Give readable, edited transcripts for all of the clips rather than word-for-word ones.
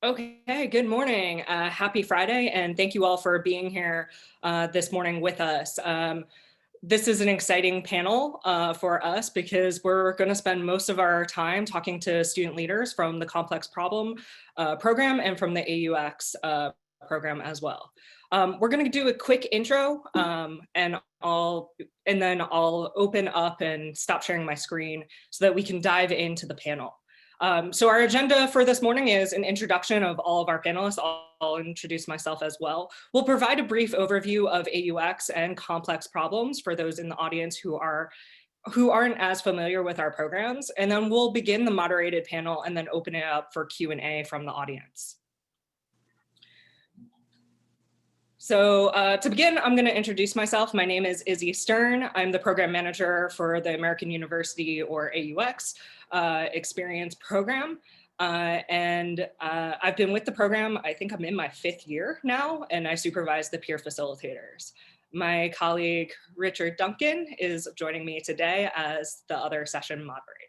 Okay, good morning. Happy Friday, and thank you all for being here this morning with us. This is an exciting panel for us because we're going to spend most of our time talking to student leaders from the Complex Problem program and from the AUX program as well. We're going to do a quick intro and then I'll open up and stop sharing my screen so that we can dive into the panel. So our agenda for this morning is an introduction of all of our panelists. I'll introduce myself as well. We'll provide a brief overview of AUX and complex problems for those in the audience who aren't as familiar with our programs. And then we'll begin the moderated panel and then open it up for Q&A from the audience. So to begin, I'm going to introduce myself. My name is Izzy Stern. I'm the program manager for the American University, or AUX, experience program. I've been with the program, I think I'm in my 5th year now, and I supervise the peer facilitators. My colleague, Richard Duncan, is joining me today as the other session moderator.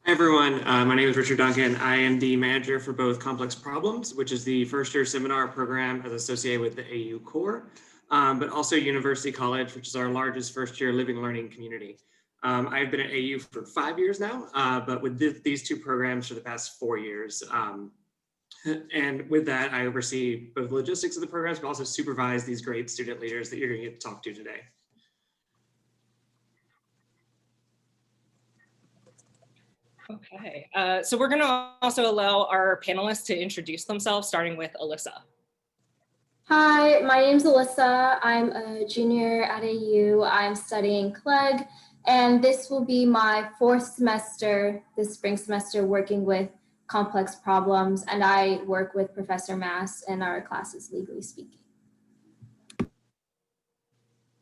Hi everyone, my name is Richard Duncan. I am the manager for both Complex Problems, which is the first year seminar program as associated with the AU Core, but also University College, which is our largest first year living learning community. I've been at AU for 5 years now, but with these two programs for the past 4 years. And with that, I oversee both logistics of the programs, but also supervise these great student leaders that you're going to get to talk to today. Okay, so we're going to also allow our panelists to introduce themselves, starting with Alyssa. Hi, my name's Alyssa. I'm a junior at AU. I'm studying CLEG, and this will be my 4th semester, this spring semester, working with complex problems, and I work with Professor Mass in our classes, Legally Speaking.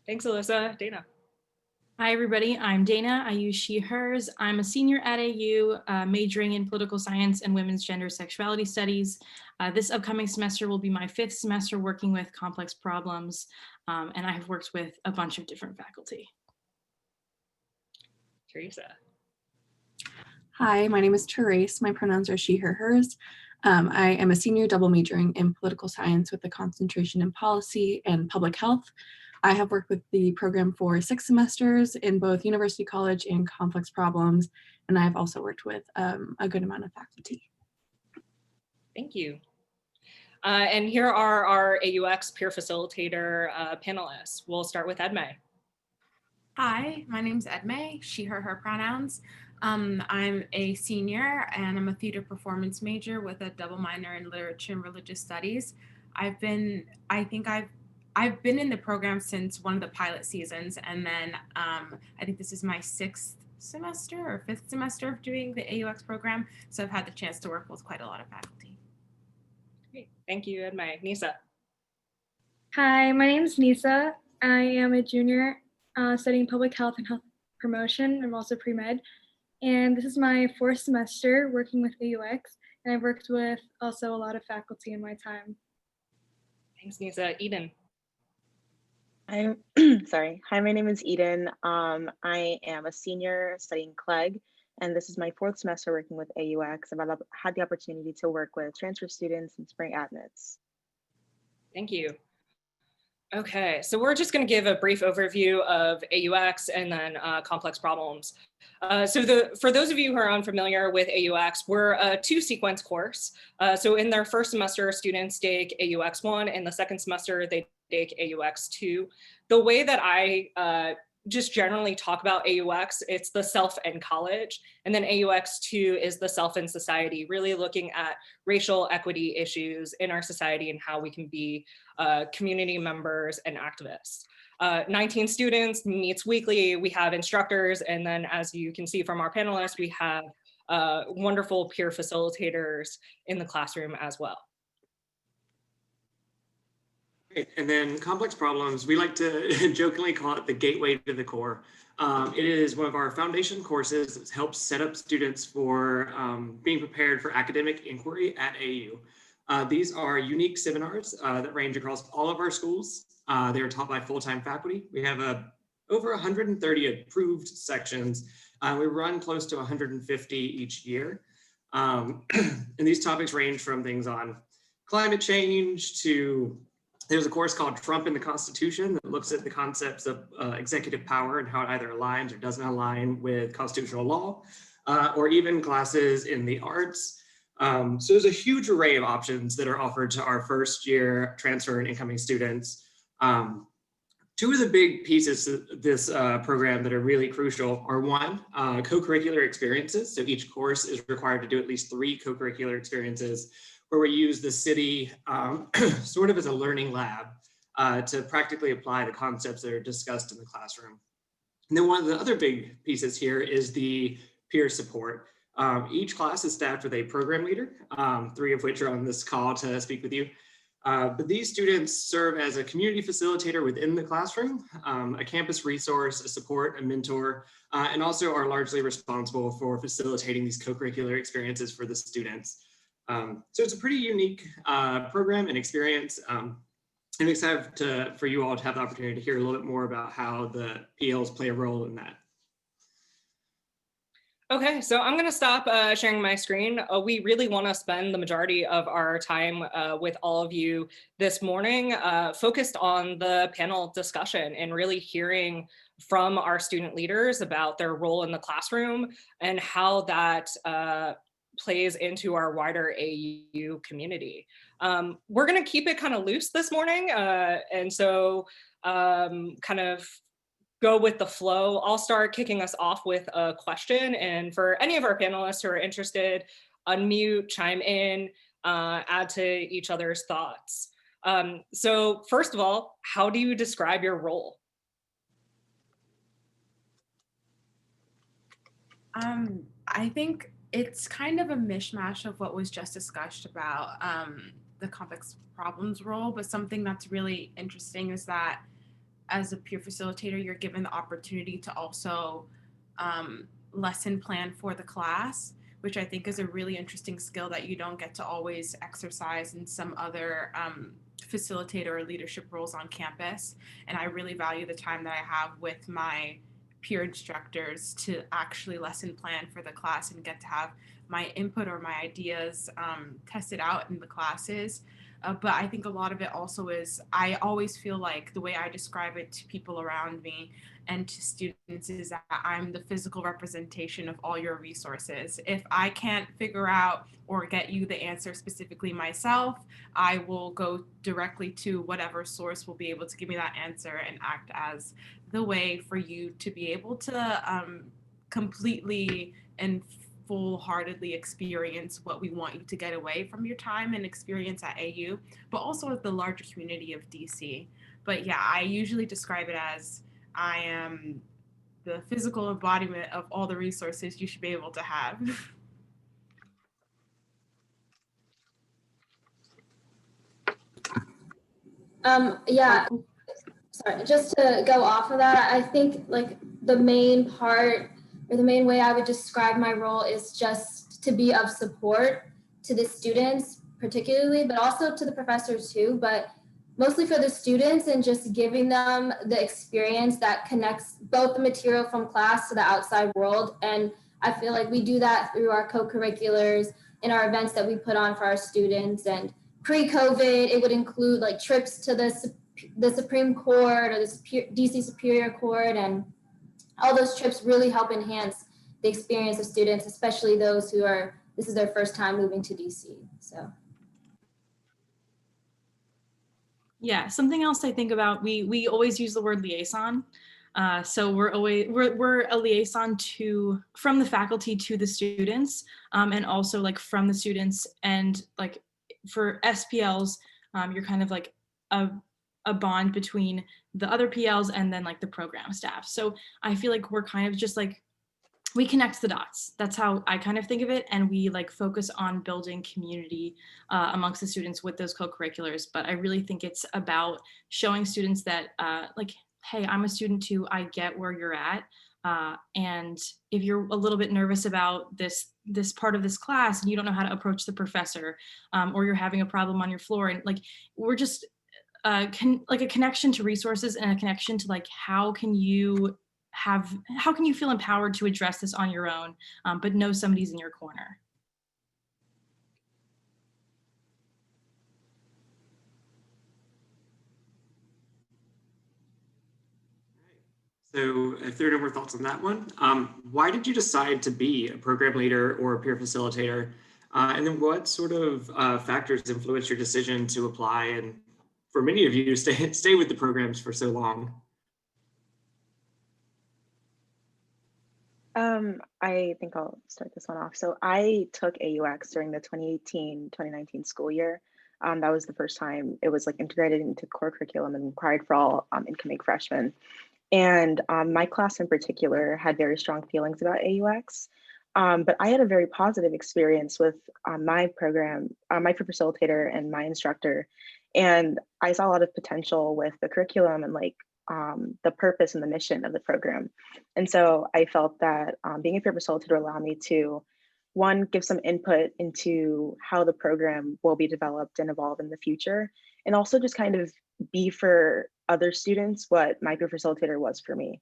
Thanks, Alyssa. Dana. Hi, everybody. I'm Dana. I use she, hers. I'm a senior at AU, majoring in political science and women's gender sexuality studies. This upcoming semester will be my 5th semester working with complex problems, and I have worked with a bunch of different faculty. Teresa. Hi, my name is Therese. My pronouns are she, her, hers. I am a senior double majoring in political science with a concentration in policy and public health. I have worked with the program for 6 semesters in both University College and Complex Problems, and I've also worked with a good amount of faculty. Thank you. And here are our AUX peer facilitator panelists. We'll start with Edme. Hi, my name's Edme, she, her pronouns. I'm a senior and I'm a theater performance major with a double minor in literature and religious studies. I've been in the program since one of the pilot seasons, and then I think this is my 6th semester or 5th semester of doing the AUX program, so I've had the chance to work with quite a lot of faculty. Great. Thank you, Edme. Nisa. Hi, my name is Nisa. I am a junior studying public health and health promotion. I'm also pre-med, and this is my 4th semester working with AUX, and I've worked with also a lot of faculty in my time. Thanks, Nisa. Eden. I'm sorry. Hi, my name is Eden. I am a senior studying CLEG, and this is my 4th semester working with AUX. I've had the opportunity to work with transfer students and spring admits. Thank you. Okay, so we're just going to give a brief overview of AUX and then complex problems. For those of you who are unfamiliar with AUX, we're a 2-sequence course. So in their first semester, students take AUX 1, and the second semester they take AUX 2. The way that I just generally talk about AUX, it's the self and college, and then AUX 2 is the self and society, really looking at racial equity issues in our society and how we can be community members and activists. 19 students, meets weekly, we have instructors, and then as you can see from our panelists, we have wonderful peer facilitators in the classroom as well. Great. And then complex problems, we like to jokingly call it the gateway to the core. It is one of our foundation courses that helps set up students for being prepared for academic inquiry at AU. These are unique seminars that range across all of our schools. They are taught by full-time faculty. We have over 130 approved sections. We run close to 150 each year. And these topics range from things on climate change to, there's a course called Trump in the Constitution that looks at the concepts of executive power and how it either aligns or doesn't align with constitutional law, or even classes in the arts. So there's a huge array of options that are offered to our first year transfer and incoming students. Two of the big pieces of this program that are really crucial are one, co-curricular experiences. So each course is required to do at least 3 co-curricular experiences where we use the city sort of as a learning lab to practically apply the concepts that are discussed in the classroom. And then one of the other big pieces here is the peer support. Each class is staffed with a program leader, 3 of which are on this call to speak with you. But these students serve as a community facilitator within the classroom, a campus resource, a support, a mentor, and also are largely responsible for facilitating these co-curricular experiences for the students. So it's a pretty unique program and experience. I'm excited for you all to have the opportunity to hear a little bit more about how the PLs play a role in that. Okay, so I'm going to stop sharing my screen. We really want to spend the majority of our time with all of you this morning focused on the panel discussion and really hearing from our student leaders about their role in the classroom and how that plays into our wider AU community. We're going to keep it kind of loose this morning, and so kind of go with the flow. I'll start kicking us off with a question, and for any of our panelists who are interested, unmute, chime in, add to each other's thoughts. So first of all, how do you describe your role? I think it's kind of a mishmash of what was just discussed about the complex problems role, but something that's really interesting is that as a peer facilitator, you're given the opportunity to also lesson plan for the class, which I think is a really interesting skill that you don't get to always exercise in some other facilitator or leadership roles on campus. And I really value the time that I have with my peer instructors to actually lesson plan for the class and get to have my input or my ideas tested out in the classes. But I think a lot of it also is, I always feel like the way I describe it to people around me and to students is that I'm the physical representation of all your resources. If I can't figure out or get you the answer specifically myself, I will go directly to whatever source will be able to give me that answer and act as the way for you to be able to completely and full-heartedly experience what we want you to get away from your time and experience at AU, but also with the larger community of DC. But yeah, I usually describe it as I am the physical embodiment of all the resources you should be able to have. Yeah, sorry, just to go off of that, I think like the main part or the main way I would describe my role is just to be of support to the students particularly, but also to the professors too, but mostly for the students and just giving them the experience that connects both the material from class to the outside world. And I feel like we do that through our co-curriculars and our events that we put on for our students. And pre-COVID, it would include like trips to the Supreme Court or the DC Superior Court, and all those trips really help enhance the experience of students, especially those who this is their first time moving to DC. So. Yeah, something else I think about, we always use the word liaison. So we're a liaison from the faculty to the students, and also like from the students, and like for SPLs, you're kind of like a bond between the other PLs and then like the program staff. So I feel like we're kind of just like, we connect the dots. That's how I kind of think of it. And we like focus on building community amongst the students with those co-curriculars. But I really think it's about showing students that like, hey, I'm a student too, I get where you're at. And if you're a little bit nervous about this part of this class and you don't know how to approach the professor, or you're having a problem on your floor, and like, we're just like a connection to resources and a connection to like, how can you feel empowered to address this on your own, but know somebody's in your corner. So if there are no more thoughts on that one, why did you decide to be a program leader or a peer facilitator? And then what sort of factors influenced your decision to apply and for many of you stay with the programs for so long? I think I'll start this one off. So I took AUX during the 2018-2019 school year. That was the first time it was like integrated into core curriculum and required for all incoming freshmen. And my class in particular had very strong feelings about AUX. But I had a very positive experience with my program, my facilitator and my instructor. And I saw a lot of potential with the curriculum and like the purpose and the mission of the program. And so I felt that being a peer facilitator allowed me to, one, give some input into how the program will be developed and evolve in the future, and also just kind of be for other students what my peer facilitator was for me.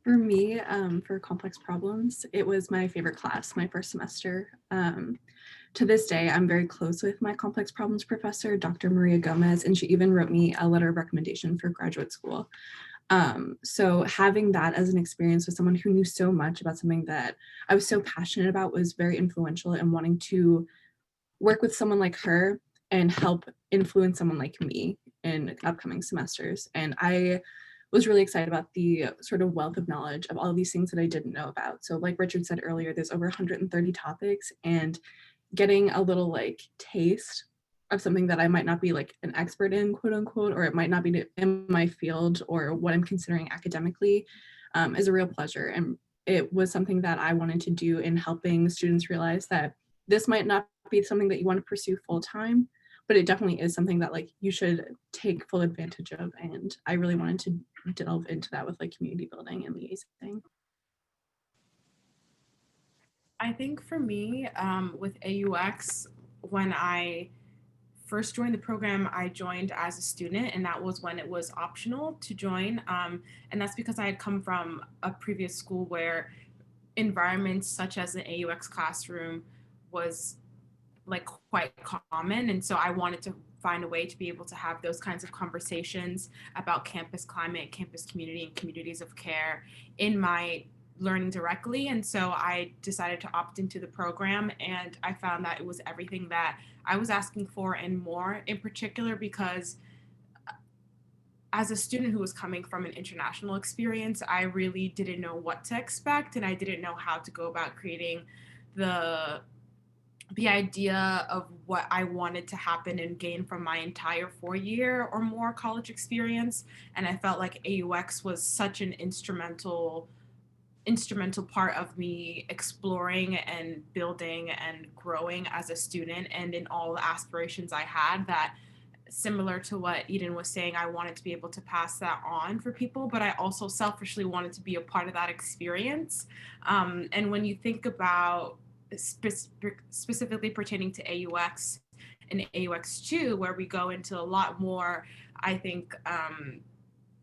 For me, for complex problems, it was my favorite class, my first semester. To this day, I'm very close with my complex problems professor, Dr. Maria Gomez, and she even wrote me a letter of recommendation for graduate school. So having that as an experience with someone who knew so much about something that I was so passionate about was very influential in wanting to work with someone like her and help influence someone like me in upcoming semesters. And I was really excited about the sort of wealth of knowledge of all of these things that I didn't know about. So like Richard said earlier, there's over 130 topics, and getting a little like taste of something that I might not be like an expert in, quote unquote, or it might not be in my field or what I'm considering academically, is a real pleasure. And it was something that I wanted to do in helping students realize that this might not be something that you want to pursue full time, but it definitely is something that like you should take full advantage of. And I really wanted to delve into that with like community building and liaising. I think for me, with AUX, when I first joined the program, I joined as a student, and that was when it was optional to join. And that's because I had come from a previous school where environments such as an AUX classroom was like quite common. And so I wanted to find a way to be able to have those kinds of conversations about campus climate, campus community, and communities of care in my learning directly. And so I decided to opt into the program, and I found that it was everything that I was asking for and more, in particular because as a student who was coming from an international experience, I really didn't know what to expect, and I didn't know how to go about creating the idea of what I wanted to happen and gain from my entire 4-year or more college experience. And I felt like AUX was such an instrumental part of me exploring and building and growing as a student and in all the aspirations I had, that similar to what Eden was saying, I wanted to be able to pass that on for people, but I also selfishly wanted to be a part of that experience. And when you think about specifically pertaining to AUX and AUX2, where we go into a lot more, I think,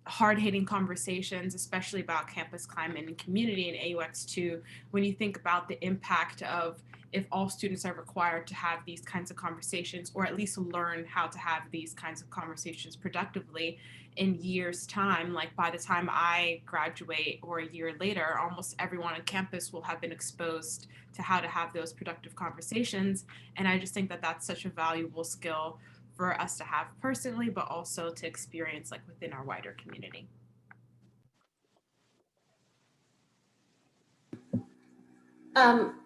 hard-hitting conversations, especially about campus climate and community in AUX2, when you think about the impact of if all students are required to have these kinds of conversations, or at least learn how to have these kinds of conversations productively in years' time, like by the time I graduate or a year later, almost everyone on campus will have been exposed to how to have those productive conversations. And I just think that that's such a valuable skill for us to have personally, but also to experience like within our wider community.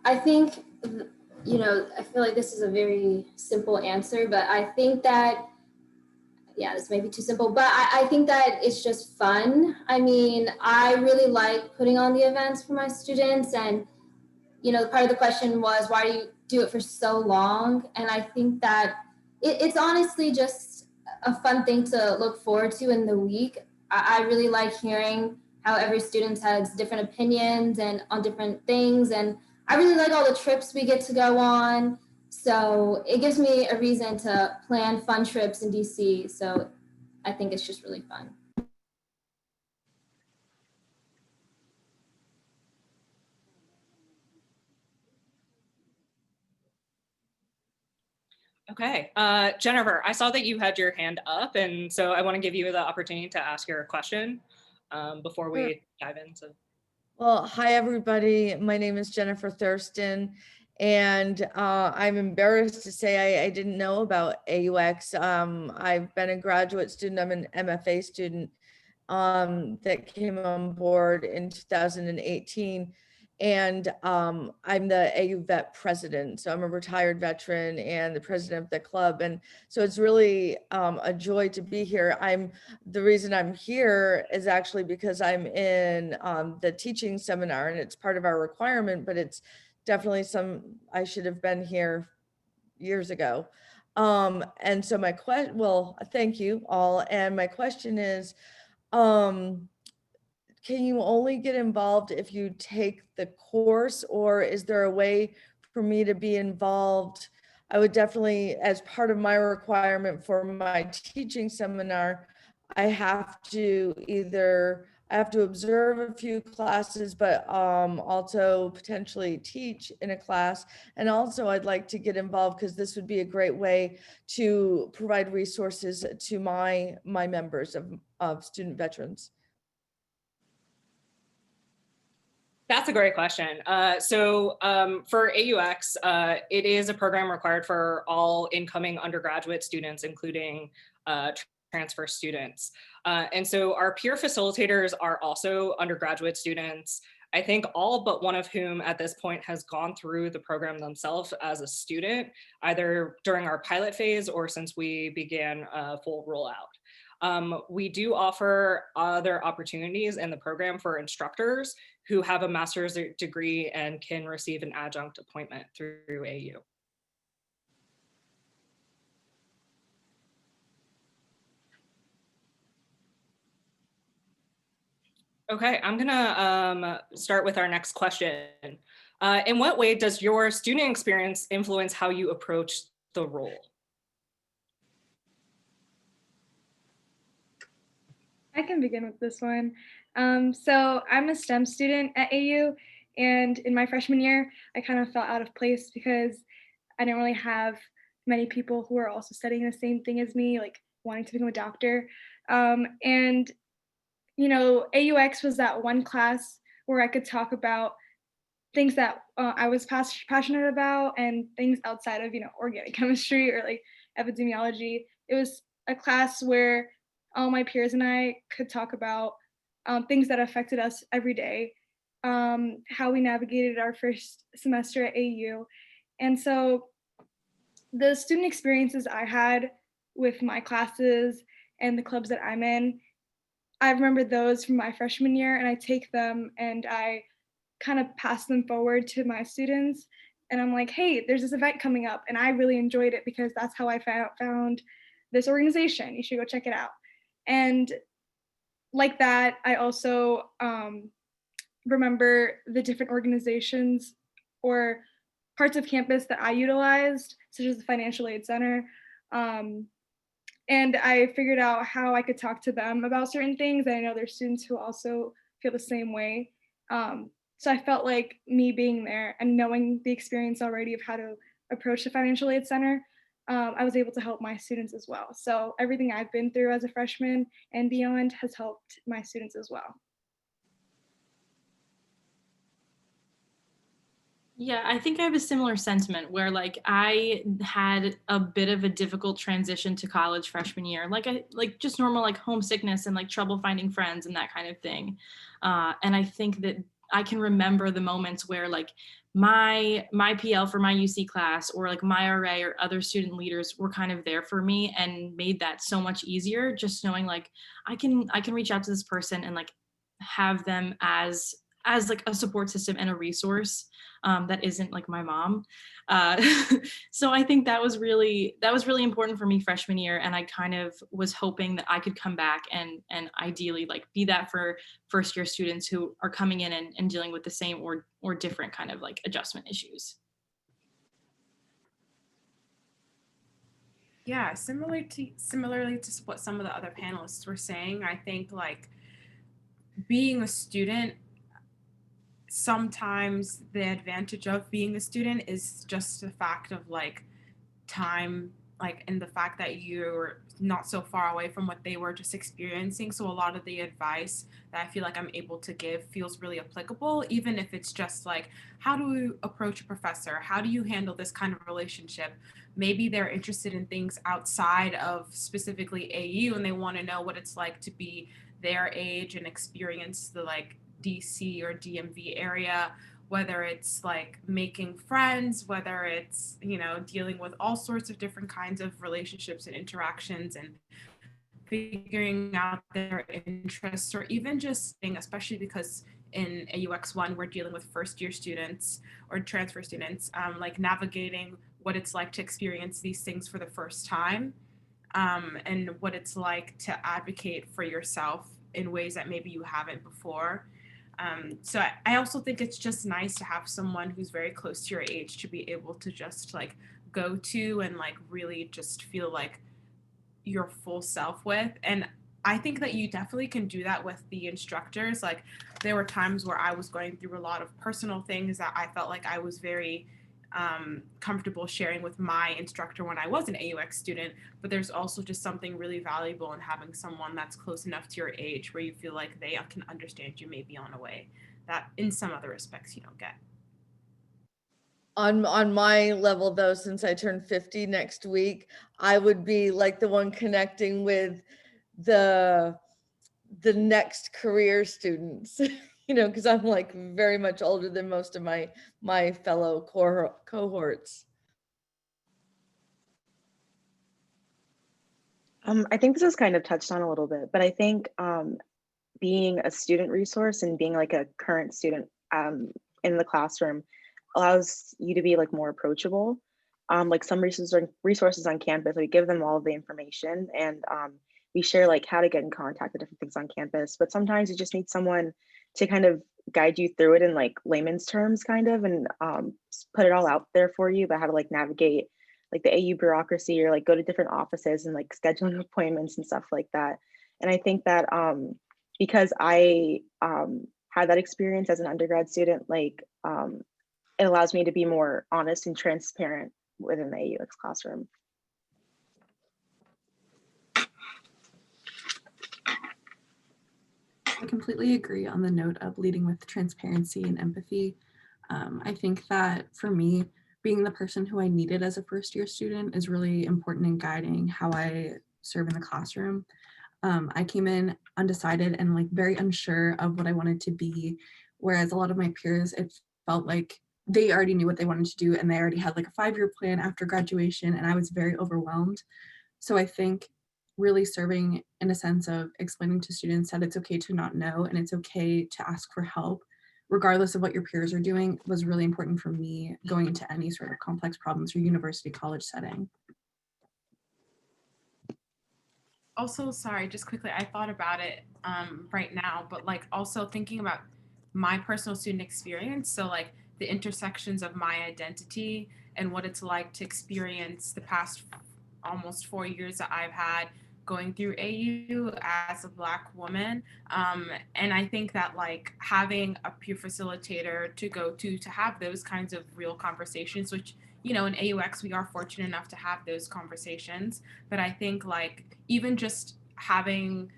I think, I feel like this is a very simple answer, but I think that, yeah, this may be too simple, but I think that it's just fun. I mean, I really like putting on the events for my students, and, part of the question was, why do you do it for so long? And I think that it's honestly just a fun thing to look forward to in the week. I really like hearing how every student has different opinions and on different things. And I really like all the trips we get to go on. So it gives me a reason to plan fun trips in DC. So I think it's just really fun. Okay, Jennifer, I saw that you had your hand up, and so I want to give you the opportunity to ask your question before Sure. we dive into. Well, hi, everybody. My name is Jennifer Thurston, and I'm embarrassed to say I didn't know about AUX. I've been a graduate student. I'm an MFA student that came on board in 2018. And I'm the AU Vet president. So I'm a retired veteran and the president of the club. And so it's really a joy to be here. The reason I'm here is actually because I'm in the teaching seminar, and it's part of our requirement, but it's definitely I should have been here years ago. And so thank you all. And my question is, can you only get involved if you take the course, or is there a way for me to be involved? I would definitely, as part of my requirement for my teaching seminar, I have to observe a few classes, but also potentially teach in a class. And also I'd like to get involved because this would be a great way to provide resources to my members of student veterans. That's a great question. For AUX, it is a program required for all incoming undergraduate students, including transfer students. And so our peer facilitators are also undergraduate students. I think all but one of whom at this point has gone through the program themselves as a student, either during our pilot phase or since we began full rollout. We do offer other opportunities in the program for instructors who have a master's degree and can receive an adjunct appointment through AU. Okay, I'm gonna start with our next question. In what way does your student experience influence how you approach the role? I can begin with this one. So I'm a STEM student at AU, and in my freshman year, I kind of felt out of place because I didn't really have many people who are also studying the same thing as me, like wanting to become a doctor. And AUX was that one class where I could talk about things that I was passionate about and things outside of, organic chemistry or like epidemiology. It was a class where all my peers and I could talk about things that affected us every day, how we navigated our first semester at AU. And so the student experiences I had with my classes and the clubs that I'm in, I remember those from my freshman year, and I take them and I kind of pass them forward to my students. And I'm like, hey, there's this event coming up, and I really enjoyed it because that's how I found this organization. You should go check it out. And like that, I also remember the different organizations or parts of campus that I utilized, such as the Financial Aid Center. And I figured out how I could talk to them about certain things. And I know there's students who also feel the same way. So I felt like me being there and knowing the experience already of how to approach the Financial Aid Center, I was able to help my students as well. So everything I've been through as a freshman and beyond has helped my students as well. Yeah, I think I have a similar sentiment where like I had a bit of a difficult transition to college freshman year, like just normal like homesickness and like trouble finding friends and that kind of thing. And I think that I can remember the moments where like my PL for my UC class or like my RA or other student leaders were kind of there for me and made that so much easier, just knowing like I can reach out to this person and like have them as like a support system and a resource that isn't like my mom. So I think that was really important for me freshman year, and I kind of was hoping that I could come back and ideally like be that for first year students who are coming in and dealing with the same or different kind of like adjustment issues. Yeah, similarly to what some of the other panelists were saying, I think like being a student, sometimes the advantage of being a student is just the fact of like time, like, and the fact that you're not so far away from what they were just experiencing. So a lot of the advice that I feel like I'm able to give feels really applicable, even if it's just like, how do you approach a professor? How do you handle this kind of relationship? Maybe they're interested in things outside of specifically AU and they want to know what it's like to be their age and experience the like DC or DMV area, whether it's like making friends, whether it's, you know, dealing with all sorts of different kinds of relationships and interactions and figuring out their interests, or even just especially because in AUX1 we're dealing with first year students or transfer students, like navigating what it's like to experience these things for the first time, and what it's like to advocate for yourself in ways that maybe you haven't before. So I also think it's just nice to have someone who's very close to your age to be able to just like go to and like really just feel like your full self with. And I think that you definitely can do that with the instructors. Like there were times where I was going through a lot of personal things that I felt like I was very comfortable sharing with my instructor when I was an AUX student, but there's also just something really valuable in having someone that's close enough to your age where you feel like they can understand you maybe on a way that in some other respects you don't get. On my level though, since I turn 50 next week, I would be like the one connecting with the next career students, you know, because I'm like very much older than most of my fellow cohorts. I think this is kind of touched on a little bit, but I think being a student resource and being like a current student in the classroom allows you to be like more approachable. Like some resources on campus, we give them all of the information, and we share like how to get in contact with different things on campus. But sometimes you just need someone to kind of guide you through it in like layman's terms, kind of, and put it all out there for you about how to like navigate like the AU bureaucracy, or like go to different offices and like scheduling appointments and stuff like that. And I think that because I had that experience as an undergrad student, like it allows me to be more honest and transparent within the AUX classroom. I completely agree on the note of leading with transparency and empathy. I think that for me, being the person who I needed as a first year student is really important in guiding how I serve in the classroom. I came in undecided and like very unsure of what I wanted to be, whereas a lot of my peers, it felt like they already knew what they wanted to do and they already had like a 5-year plan after graduation, and I was very overwhelmed. So I think really serving in a sense of explaining to students that it's okay to not know and it's okay to ask for help regardless of what your peers are doing was really important for me going into any sort of complex problems or university college setting. Also, sorry, just quickly, I thought about it right now, but like also thinking about my personal student experience. So like the intersections of my identity and what it's like to experience the past almost 4 years that I've had going through AU as a Black woman. And I think that like having a peer facilitator to go to have those kinds of real conversations, which, you know, in AUX, we are fortunate enough to have those conversations. But I think like even just having,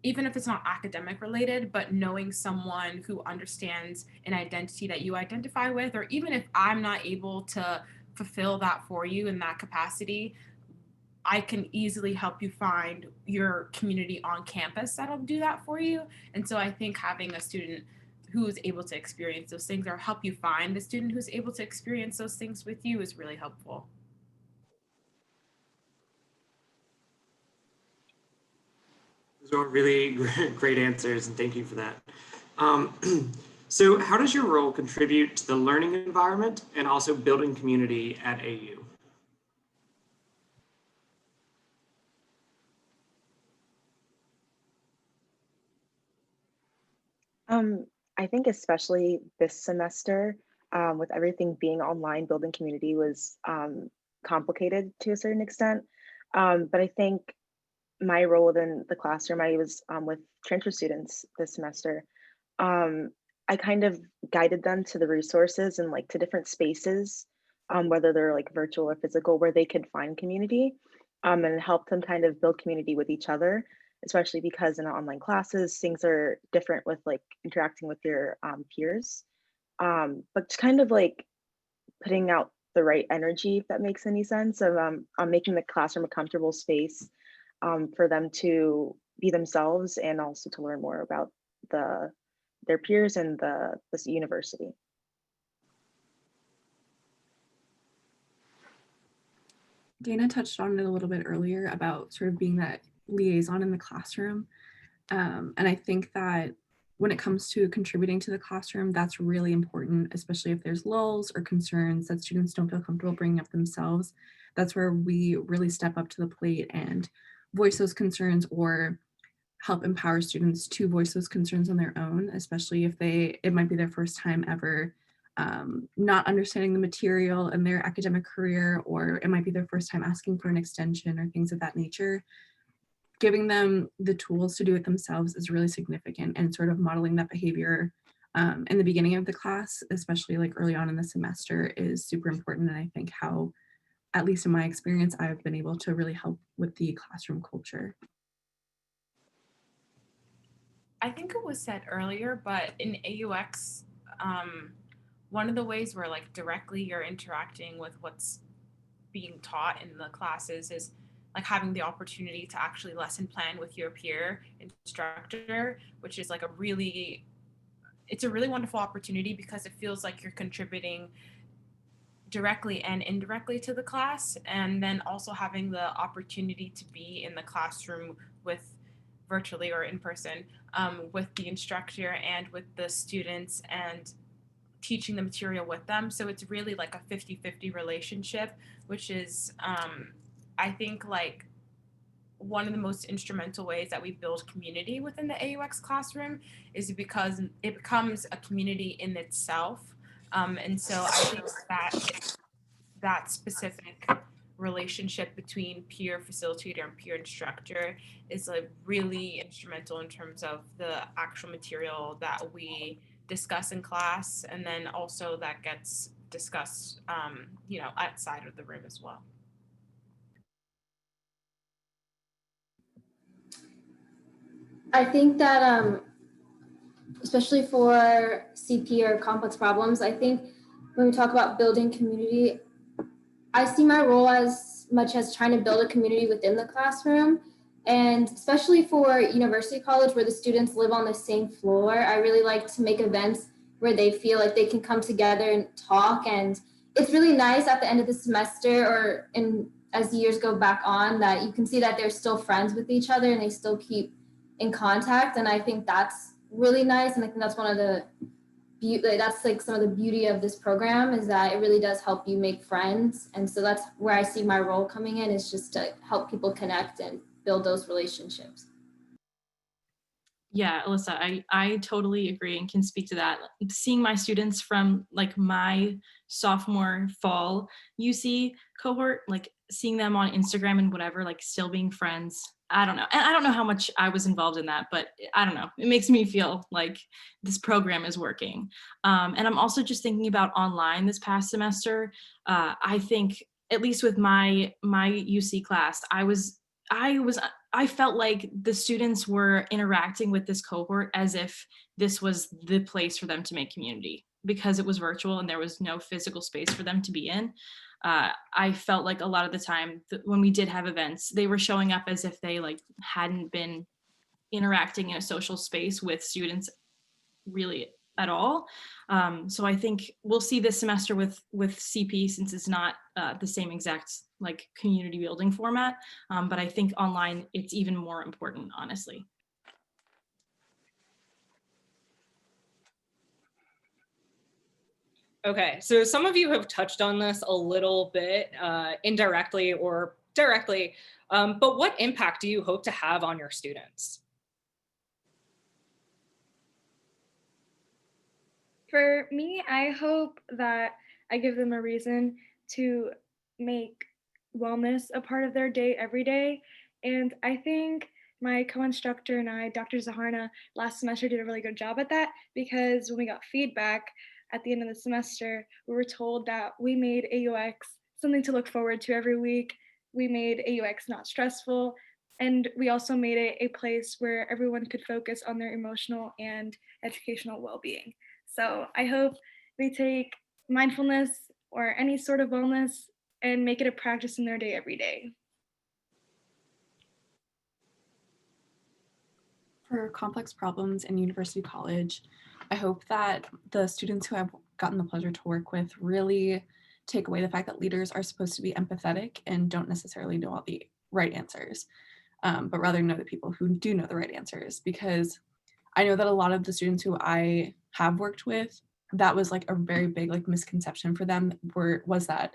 even if it's not academic related, but knowing someone who understands an identity that you identify with, or even if I'm not able to fulfill that for you in that capacity, I can easily help you find your community on campus that'll do that for you. And so I think having a student who is able to experience those things, or help you find a student who's able to experience those things with you, is really helpful. Those are really great answers, and thank you for that. So how does your role contribute to the learning environment and also building community at AU? I think especially this semester, with everything being online, building community was complicated to a certain extent. But I think my role within the classroom, I was with transfer students this semester. I kind of guided them to the resources and like to different spaces whether they're like virtual or physical, where they could find community and help them kind of build community with each other, especially because in online classes, things are different with like interacting with your peers. But just kind of like putting out the right energy, if that makes any sense, of making the classroom a comfortable space for them to be themselves and also to learn more about their peers and this university. Dana touched on it a little bit earlier about sort of being that liaison in the classroom. And I think that when it comes to contributing to the classroom, that's really important, especially if there's lulls or concerns that students don't feel comfortable bringing up themselves. That's where we really step up to the plate and voice those concerns or help empower students to voice those concerns on their own, especially if it might be their first time ever not understanding the material in their academic career, or it might be their first time asking for an extension or things of that nature. Giving them the tools to do it themselves is really significant, and sort of modeling that behavior in the beginning of the class, especially like early on in the semester, is super important. And I think how, at least in my experience, I've been able to really help with the classroom culture. I think it was said earlier, but in AUX, one of the ways where like directly you're interacting with what's being taught in the classes is like having the opportunity to actually lesson plan with your peer instructor, which is like it's a really wonderful opportunity because it feels like you're contributing directly and indirectly to the class, and then also having the opportunity to be in the classroom with virtually or in person with the instructor and with the students and teaching the material with them. So it's really like a 50-50 relationship, which is I think like one of the most instrumental ways that we build community within the AUX classroom is because it becomes a community in itself. And so I think that specific relationship between peer facilitator and peer instructor is like really instrumental in terms of the actual material that we discuss in class, and then also that gets discussed outside of the room as well. I think that especially for CP or complex problems, I think when we talk about building community, I see my role as much as trying to build a community within the classroom. And especially for university college where the students live on the same floor, I really like to make events where they feel like they can come together and talk. And it's really nice at the end of the semester or as the years go back on that you can see that they're still friends with each other and they still keep in contact. And I think that's really nice. And I think that's one of the that's like some of the beauty of this program is that it really does help you make friends. And so that's where I see my role coming in, is just to help people connect and build those relationships. Yeah, Alyssa, I totally agree and can speak to that. Seeing my students from like my sophomore fall UC cohort, like seeing them on Instagram and whatever, like still being friends. I don't know. And I don't know how much I was involved in that, but I don't know. It makes me feel like this program is working. And I'm also just thinking about online this past semester. I think, at least with my UC class, I felt like the students were interacting with this cohort as if this was the place for them to make community, because it was virtual and there was no physical space for them to be in. I felt like a lot of the time when we did have events, they were showing up as if they like hadn't been interacting in a social space with students really at all. So I think we'll see this semester with CP, since it's not the same exact like community building format, but I think online it's even more important, honestly. Okay, so some of you have touched on this a little bit indirectly or directly, but what impact do you hope to have on your students? For me, I hope that I give them a reason to make wellness a part of their day every day. And I think my co-instructor and I, Dr. Zaharna, last semester did a really good job at that, because when we got feedback, at the end of the semester, we were told that we made AUX something to look forward to every week. We made AUX not stressful, and we also made it a place where everyone could focus on their emotional and educational well-being. So I hope they take mindfulness or any sort of wellness and make it a practice in their day every day. For complex problems in University College, I hope that the students who I've gotten the pleasure to work with really take away the fact that leaders are supposed to be empathetic and don't necessarily know all the right answers, but rather know the people who do know the right answers. Because I know that a lot of the students who I have worked with, that was like a very big like misconception for them, was that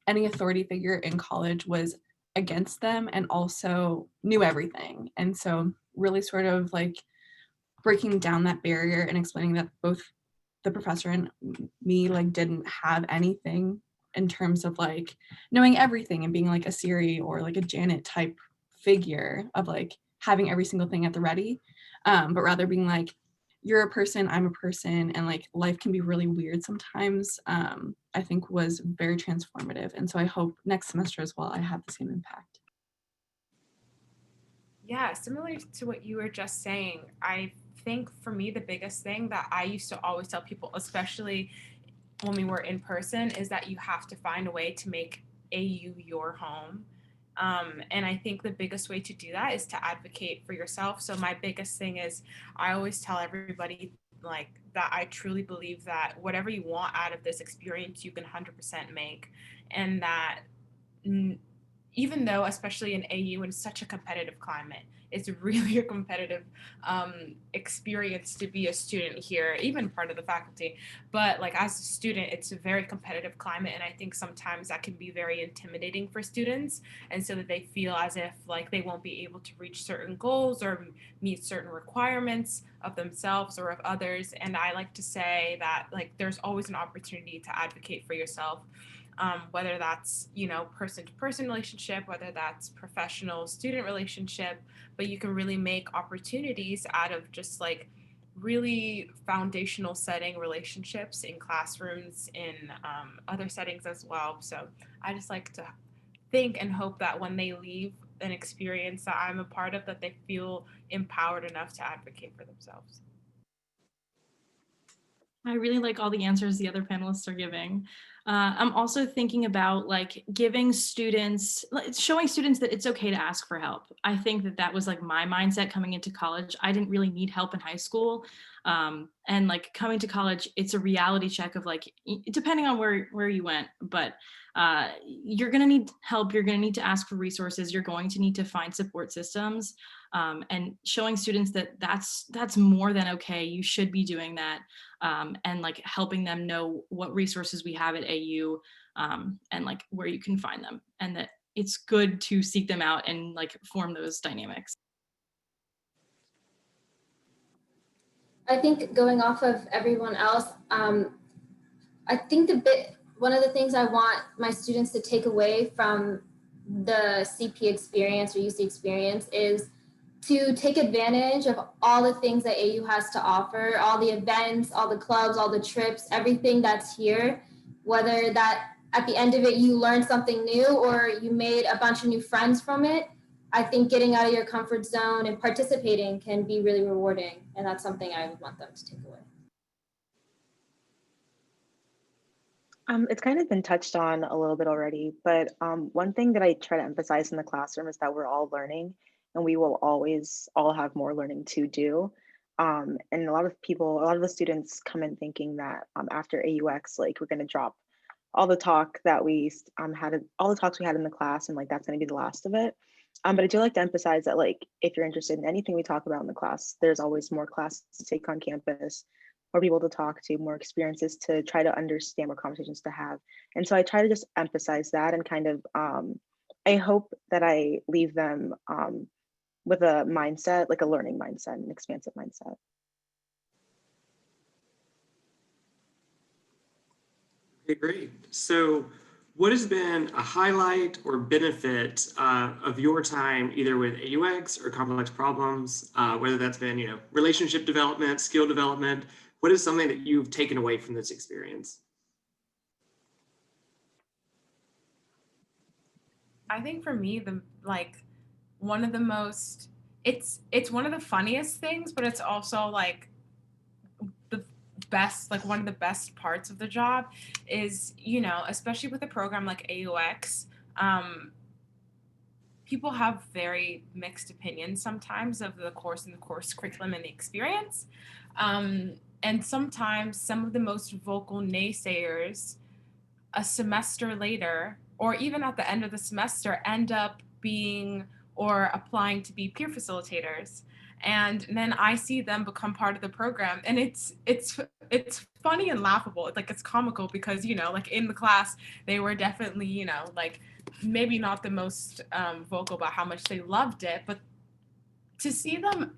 any authority figure in college was against them and also knew everything. And so really sort of like breaking down that barrier and explaining that both the professor and me like didn't have anything in terms of like knowing everything and being like a Siri or like a Janet type figure of like having every single thing at the ready, but rather being like, you're a person, I'm a person, and like life can be really weird sometimes, I think was very transformative. And so I hope next semester as well, I have the same impact. Yeah, similar to what you were just saying, I think for me, the biggest thing that I used to always tell people, especially when we were in person, is that you have to find a way to make AU your home. And I think the biggest way to do that is to advocate for yourself. So my biggest thing is I always tell everybody like that I truly believe that whatever you want out of this experience, you can 100% make. And that even though, especially in AU, in such a competitive climate, it's really a competitive experience to be a student here, even part of the faculty. But like as a student, it's a very competitive climate. And I think sometimes that can be very intimidating for students. And so that they feel as if like they won't be able to reach certain goals or meet certain requirements of themselves or of others. And I like to say that like there's always an opportunity to advocate for yourself. Whether that's, you know, person-to-person relationship, whether that's professional student relationship, but you can really make opportunities out of just like really foundational setting relationships in classrooms, in other settings as well. So I just like to think and hope that when they leave an experience that I'm a part of, that they feel empowered enough to advocate for themselves. I really like all the answers the other panelists are giving. I'm also thinking about like giving students, showing students that it's okay to ask for help. I think that that was like my mindset coming into college. I didn't really need help in high school. And like coming to college, it's a reality check of like, depending on where you went, but you're gonna need help. You're gonna need to ask for resources. You're going to need to find support systems, and showing students that that's more than okay. You should be doing that. And like helping them know what resources we have at AU, and like where you can find them, and that it's good to seek them out and like form those dynamics. I think going off of everyone else, I think one of the things I want my students to take away from the CP experience or UC experience is to take advantage of all the things that AU has to offer, all the events, all the clubs, all the trips, everything that's here, whether that at the end of it, you learned something new or you made a bunch of new friends from it. I think getting out of your comfort zone and participating can be really rewarding. And that's something I would want them to take away. It's kind of been touched on a little bit already, but one thing that I try to emphasize in the classroom is that we're all learning and we will always all have more learning to do. And a lot of the students come in thinking that after AUX, like we're going to drop all the talk that we all the talks we had in the class, and like that's going to be the last of it. But I do like to emphasize that like if you're interested in anything we talk about in the class, there's always more classes to take on campus, more people to talk to, more experiences to try to understand, more conversations to have. And so I try to just emphasize that and kind of, I hope that I leave them with a mindset, like a learning mindset, an expansive mindset. Okay, great. So what has been a highlight or benefit of your time, either with AUX or complex problems, whether that's been, relationship development, skill development, what is something that you've taken away from this experience? I think for me, one of the most, it's one of the funniest things, but it's also like the best, like one of the best parts of the job is, you know, especially with a program like AUX, people have very mixed opinions sometimes of the course and the course curriculum and the experience. And sometimes some of the most vocal naysayers a semester later, or even at the end of the semester, end up being or applying to be peer facilitators. And then I see them become part of the program, and it's funny and laughable. It's like it's comical because, you know, like in the class they were definitely, you know, like maybe not the most vocal about how much they loved it, but to see them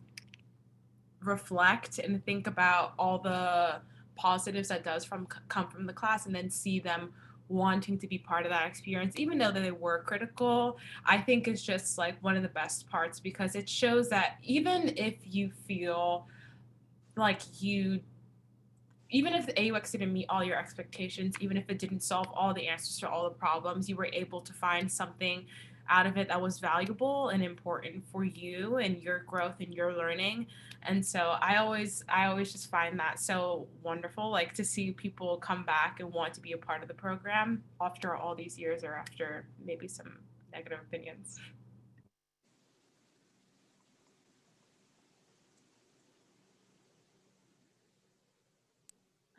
reflect and think about all the positives that does come from the class, and then see them wanting to be part of that experience, even though they were critical, I think is just like one of the best parts, because it shows that even if you feel like even if the AUX didn't meet all your expectations, even if it didn't solve all the answers to all the problems, you were able to find something out of it that was valuable and important for you and your growth and your learning. And so I always just find that so wonderful, like to see people come back and want to be a part of the program after all these years, or after maybe some negative opinions.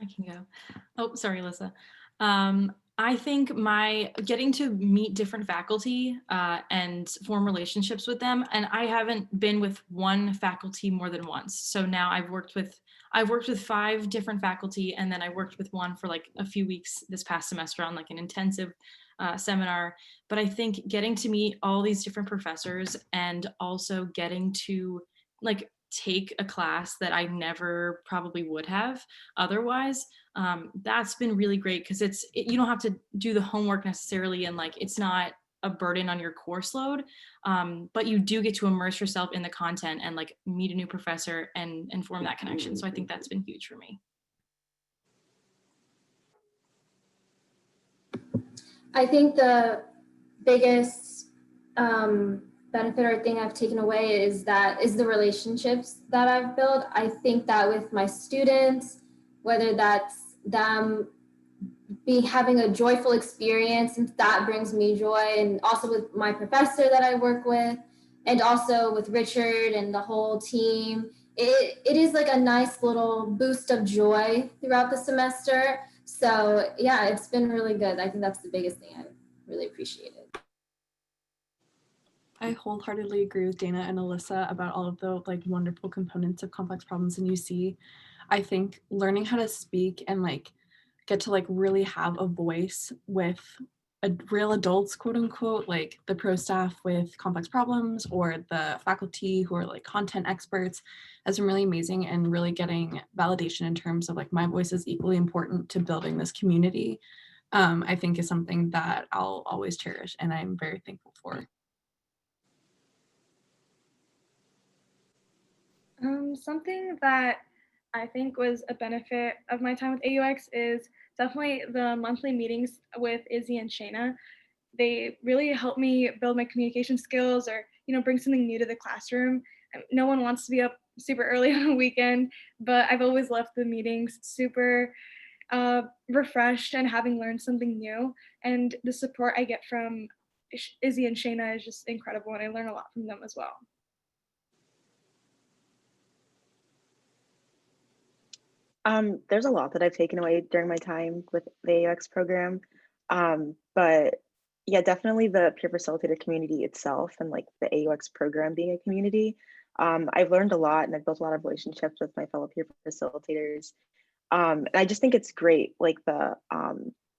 I can go. Oh, sorry, Alyssa. I think my getting to meet different faculty and form relationships with them, and I haven't been with one faculty more than once. So now I've worked with 5 different faculty, and then I worked with one for like a few weeks this past semester on like an intensive seminar. But I think getting to meet all these different professors, and also getting to like take a class that I never probably would have otherwise, that's been really great, because you don't have to do the homework necessarily, and like it's not a burden on your course load, but you do get to immerse yourself in the content and like meet a new professor and form that connection. So I think that's been huge for me. I think the biggest benefit or thing I've taken away is the relationships that I've built. I think that with my students, whether that's them having a joyful experience, and that brings me joy, and also with my professor that I work with, and also with Richard and the whole team, it is like a nice little boost of joy throughout the semester. So yeah, it's been really good. I think that's the biggest thing I really appreciated. I wholeheartedly agree with Dana and Alyssa about all of the like wonderful components of complex problems in UC. I think learning how to speak and like get to like really have a voice with real adults, quote unquote, like the pro staff with complex problems, or the faculty who are like content experts, has been really amazing, and really getting validation in terms of like my voice is equally important to building this community, I think is something that I'll always cherish, and I'm very thankful for. Something that I think was a benefit of my time with AUX is definitely the monthly meetings with Izzy and Shayna. They really helped me build my communication skills, or, you know, bring something new to the classroom. No one wants to be up super early on a weekend, but I've always left the meetings super refreshed and having learned something new. And the support I get from Izzy and Shayna is just incredible, and I learn a lot from them as well. There's a lot that I've taken away during my time with the AUX program. But yeah, definitely the peer facilitator community itself, and like the AUX program being a community. I've learned a lot, and I've built a lot of relationships with my fellow peer facilitators. And I just think it's great, like the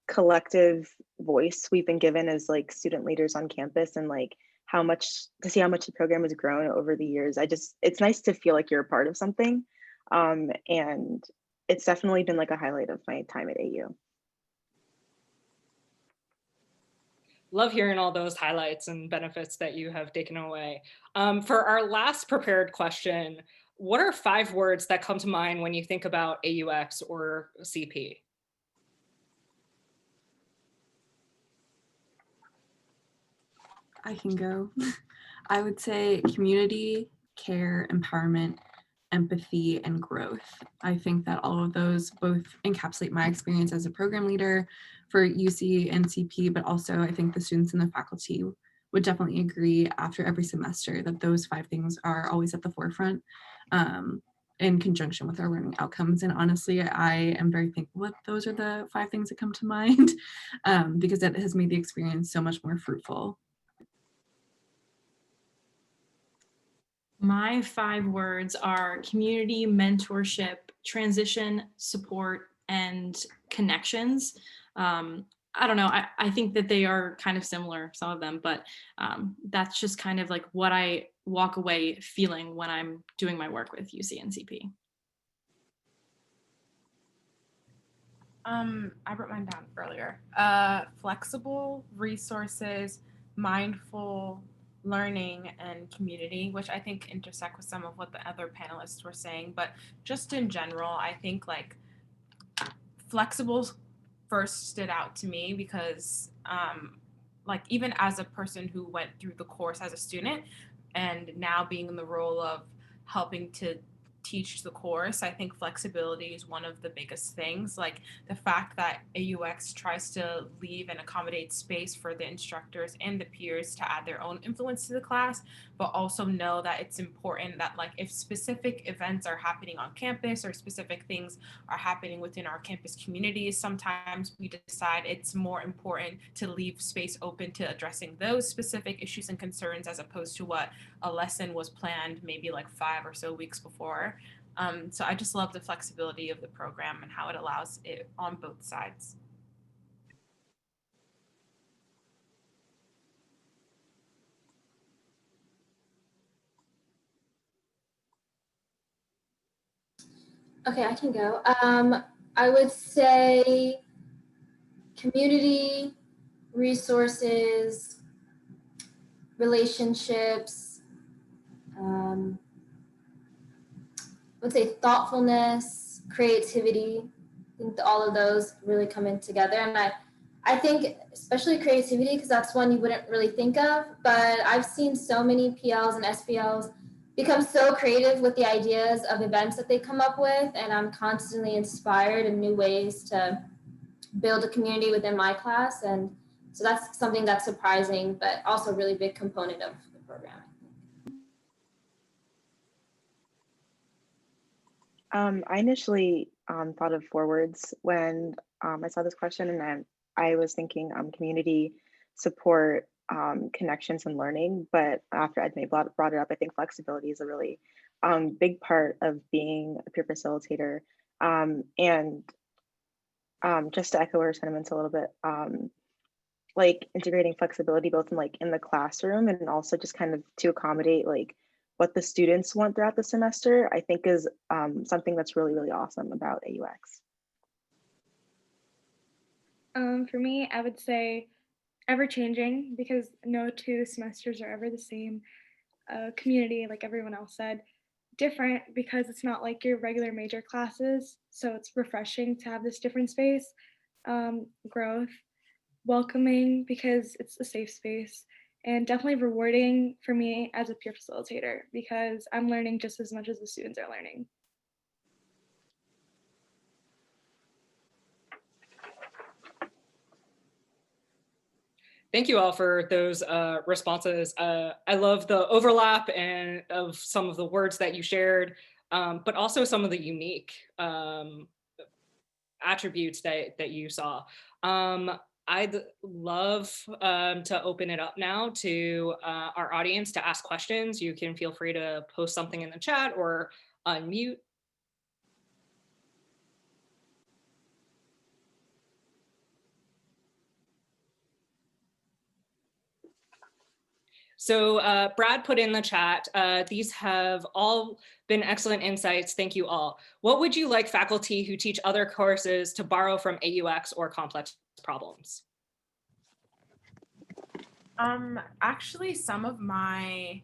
collective voice we've been given as like student leaders on campus, and like to see how much the program has grown over the years. It's nice to feel like you're a part of something. And it's definitely been like a highlight of my time at AU. Love hearing all those highlights and benefits that you have taken away. For our last prepared question, what are 5 words that come to mind when you think about AUX or CP? I can go. I would say community, care, empowerment, empathy, and growth. I think that all of those both encapsulate my experience as a program leader for UC and CP, but also I think the students and the faculty would definitely agree after every semester that those 5 things are always at the forefront in conjunction with our learning outcomes. And honestly, I am very thankful that those are the 5 things that come to mind because it has made the experience so much more fruitful. My 5 words are community, mentorship, transition, support, and connections. I don't know, I think that they are kind of similar, some of them, but that's just kind of like what I walk away feeling when I'm doing my work with UC and CP. I wrote mine down earlier. Flexible resources, mindful learning, and community, which I think intersect with some of what the other panelists were saying. But just in general, I think like flexible first stood out to me because like even as a person who went through the course as a student and now being in the role of helping to teach the course, I think flexibility is one of the biggest things. Like the fact that AUX tries to leave and accommodate space for the instructors and the peers to add their own influence to the class, but also know that it's important that like if specific events are happening on campus or specific things are happening within our campus communities, sometimes we decide it's more important to leave space open to addressing those specific issues and concerns as opposed to what a lesson was planned maybe like 5 or so weeks before. So I just love the flexibility of the program and how it allows it on both sides. Okay, I can go. I would say community, resources, relationships, I would say thoughtfulness, creativity. I think that all of those really come in together. And I think especially creativity, because that's one you wouldn't really think of, but I've seen so many PLs and SPLs become so creative with the ideas of events that they come up with. And I'm constantly inspired in new ways to build a community within my class. And so that's something that's surprising, but also a really big component of the program. I initially thought of 4 words when I saw this question, and then I was thinking community, support, connections, and learning. But after Edmay brought it up, I think flexibility is a really big part of being a peer facilitator. And just to echo her sentiments a little bit, like integrating flexibility both in the classroom and also just kind of to accommodate like what the students want throughout the semester, I think is something that's really, really awesome about AUX. For me, I would say ever changing, because no 2 semesters are ever the same. Community, like everyone else said, different because it's not like your regular major classes. So it's refreshing to have this different space. Growth, welcoming because it's a safe space, and definitely rewarding for me as a peer facilitator because I'm learning just as much as the students are learning. Thank you all for those responses. I love the overlap and of some of the words that you shared, but also some of the unique attributes that you saw. I'd love to open it up now to our audience to ask questions. You can feel free to post something in the chat or unmute. So Brad put in the chat, these have all been excellent insights. Thank you all. What would you like faculty who teach other courses to borrow from AUX or complex problems? Actually, some of my,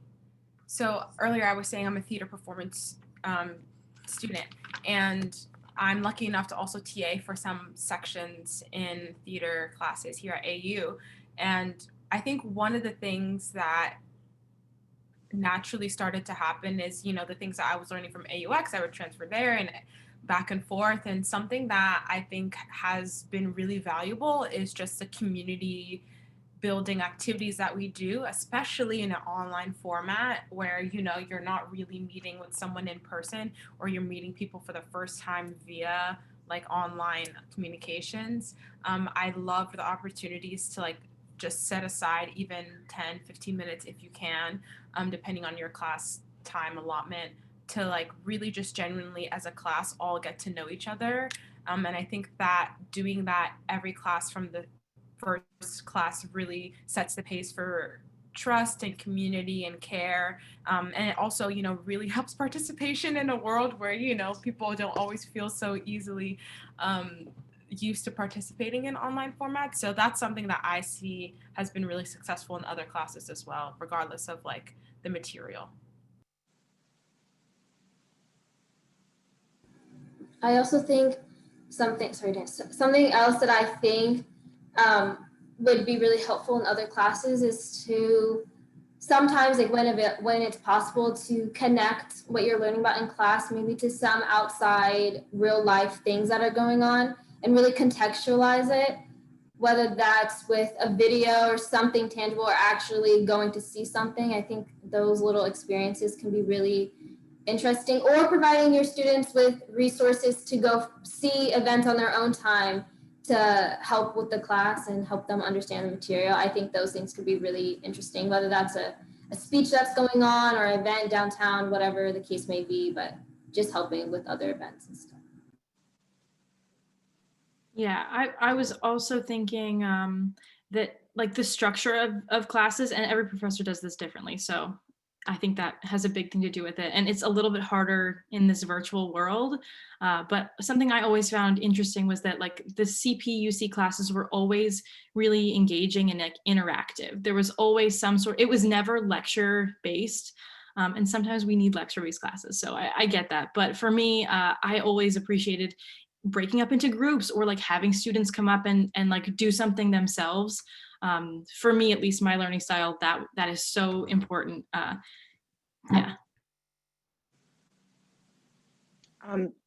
so earlier I was saying I'm a theater performance student, and I'm lucky enough to also TA for some sections in theater classes here at AU. And I think one of the things that naturally started to happen is, you know, the things that I was learning from AUX, I would transfer there and back and forth. And something that I think has been really valuable is just the community building activities that we do, especially in an online format where, you know, you're not really meeting with someone in person, or you're meeting people for the first time via like online communications. I love the opportunities to like just set aside even 10, 15 minutes if you can, depending on your class time allotment, to like really just genuinely as a class all get to know each other. And I think that doing that every class from the first class really sets the pace for trust and community and care. And it also, you know, really helps participation in a world where, you know, people don't always feel so easily used to participating in online formats. So that's something that I see has been really successful in other classes as well, regardless of like the material. I also think something else that I think would be really helpful in other classes is to sometimes, like when it's possible, to connect what you're learning about in class maybe to some outside real life things that are going on and really contextualize it, whether that's with a video or something tangible or actually going to see something. I think those little experiences can be really interesting, or providing your students with resources to go see events on their own time to help with the class and help them understand the material. I think those things could be really interesting, whether that's a speech that's going on or an event downtown, whatever the case may be, but just helping with other events and stuff. Yeah, I was also thinking that like the structure of classes, and every professor does this differently. So I think that has a big thing to do with it. And it's a little bit harder in this virtual world. But something I always found interesting was that like the CPUC classes were always really engaging and like interactive. There was always some sort, it was never lecture based. And sometimes we need lecture-based classes. So I get that. But for me, I always appreciated breaking up into groups or like having students come up and like do something themselves. For me, at least my learning style, that is so important. Yeah.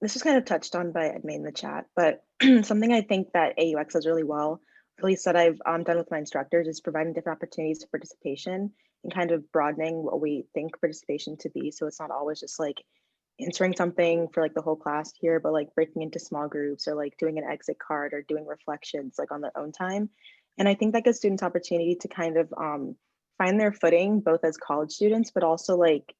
This was kind of touched on by Edmay in the chat, but something I think that AUX does really well, at least that I've done with my instructors, is providing different opportunities for participation and kind of broadening what we think participation to be. So it's not always just like answering something for like the whole class here, but like breaking into small groups or like doing an exit card or doing reflections like on their own time. And I think that gives students opportunity to kind of find their footing, both as college students, but also like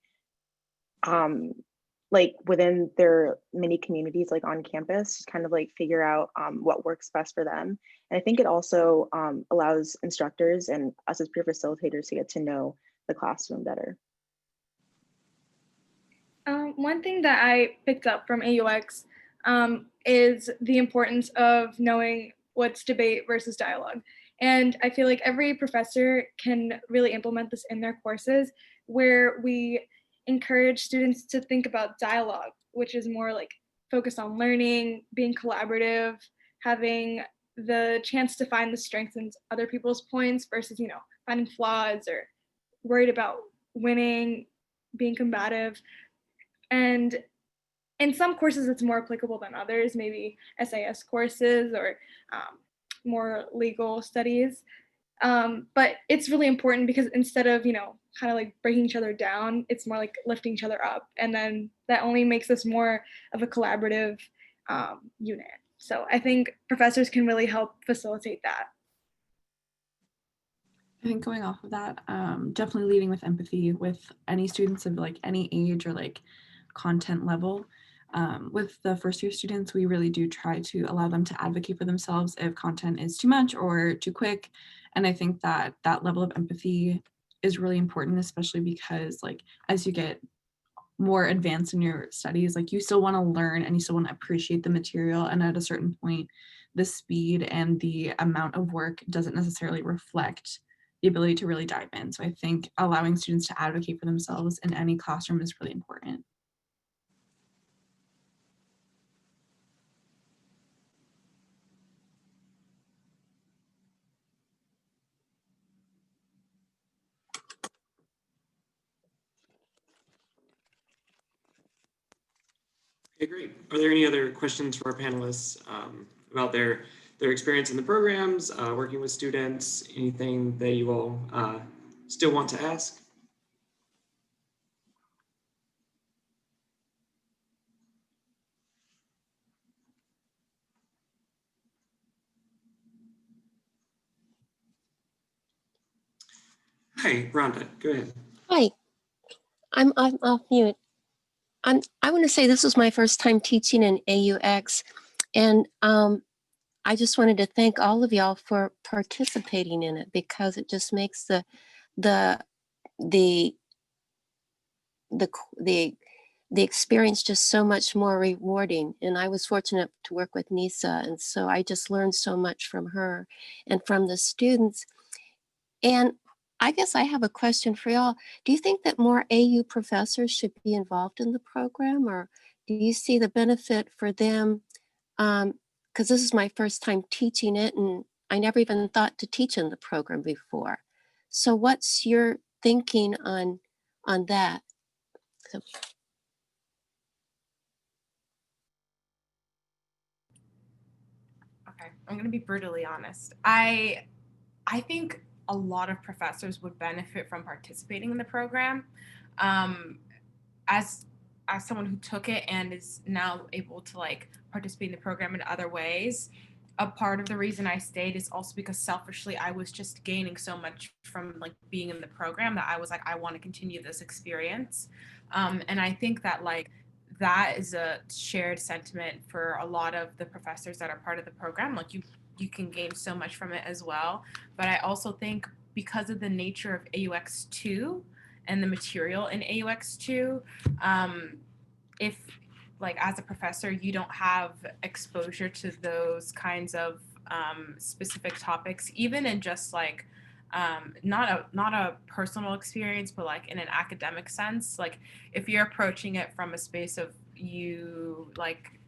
within their mini communities, like on campus, just kind of like figure out what works best for them. And I think it also allows instructors and us as peer facilitators to get to know the classroom better. One thing that I picked up from AUX is the importance of knowing what's debate versus dialogue. And I feel like every professor can really implement this in their courses, where we encourage students to think about dialogue, which is more like focused on learning, being collaborative, having the chance to find the strengths in other people's points versus, you know, finding flaws or worried about winning, being combative. And in some courses, it's more applicable than others, maybe SAS courses or more legal studies. But it's really important because instead of, you know, kind of like breaking each other down, it's more like lifting each other up. And then that only makes us more of a collaborative unit. So I think professors can really help facilitate that. I think going off of that, definitely leading with empathy with any students of like any age or like content level. With the first year students, we really do try to allow them to advocate for themselves if content is too much or too quick. And I think that that level of empathy is really important, especially because like as you get more advanced in your studies, like you still want to learn and you still want to appreciate the material. And at a certain point, the speed and the amount of work doesn't necessarily reflect the ability to really dive in. So I think allowing students to advocate for themselves in any classroom is really important. Okay, great. Are there any other questions for our panelists about their experience in the programs, working with students, anything that you all still want to ask? Hi, Rhonda, go ahead. Hi, I'm off mute. I want to say this was my first time teaching in AUX, and I just wanted to thank all of y'all for participating in it because it just makes the the the experience just so much more rewarding. And I was fortunate to work with Nisa, and so I just learned so much from her and from the students. And I guess I have a question for y'all. Do you think that more AU professors should be involved in the program, or do you see the benefit for them? Because this is my first time teaching it, and I never even thought to teach in the program before. So what's your thinking on that? So, Okay, I'm gonna be brutally honest. I think a lot of professors would benefit from participating in the program. Um, as as someone who took it and is now able to like participate in the program in other ways, a part of the reason I stayed is also because selfishly I was just gaining so much from like being in the program that I was like, I want to continue this experience. And I think that like that is a shared sentiment for a lot of the professors that are part of the program. Like you can gain so much from it as well. But I also think because of the nature of AUX2 and the material in AUX2, if like as a professor you don't have exposure to those kinds of specific topics, even in just like not a personal experience, but like in an academic sense, like if you're approaching it from a space of you like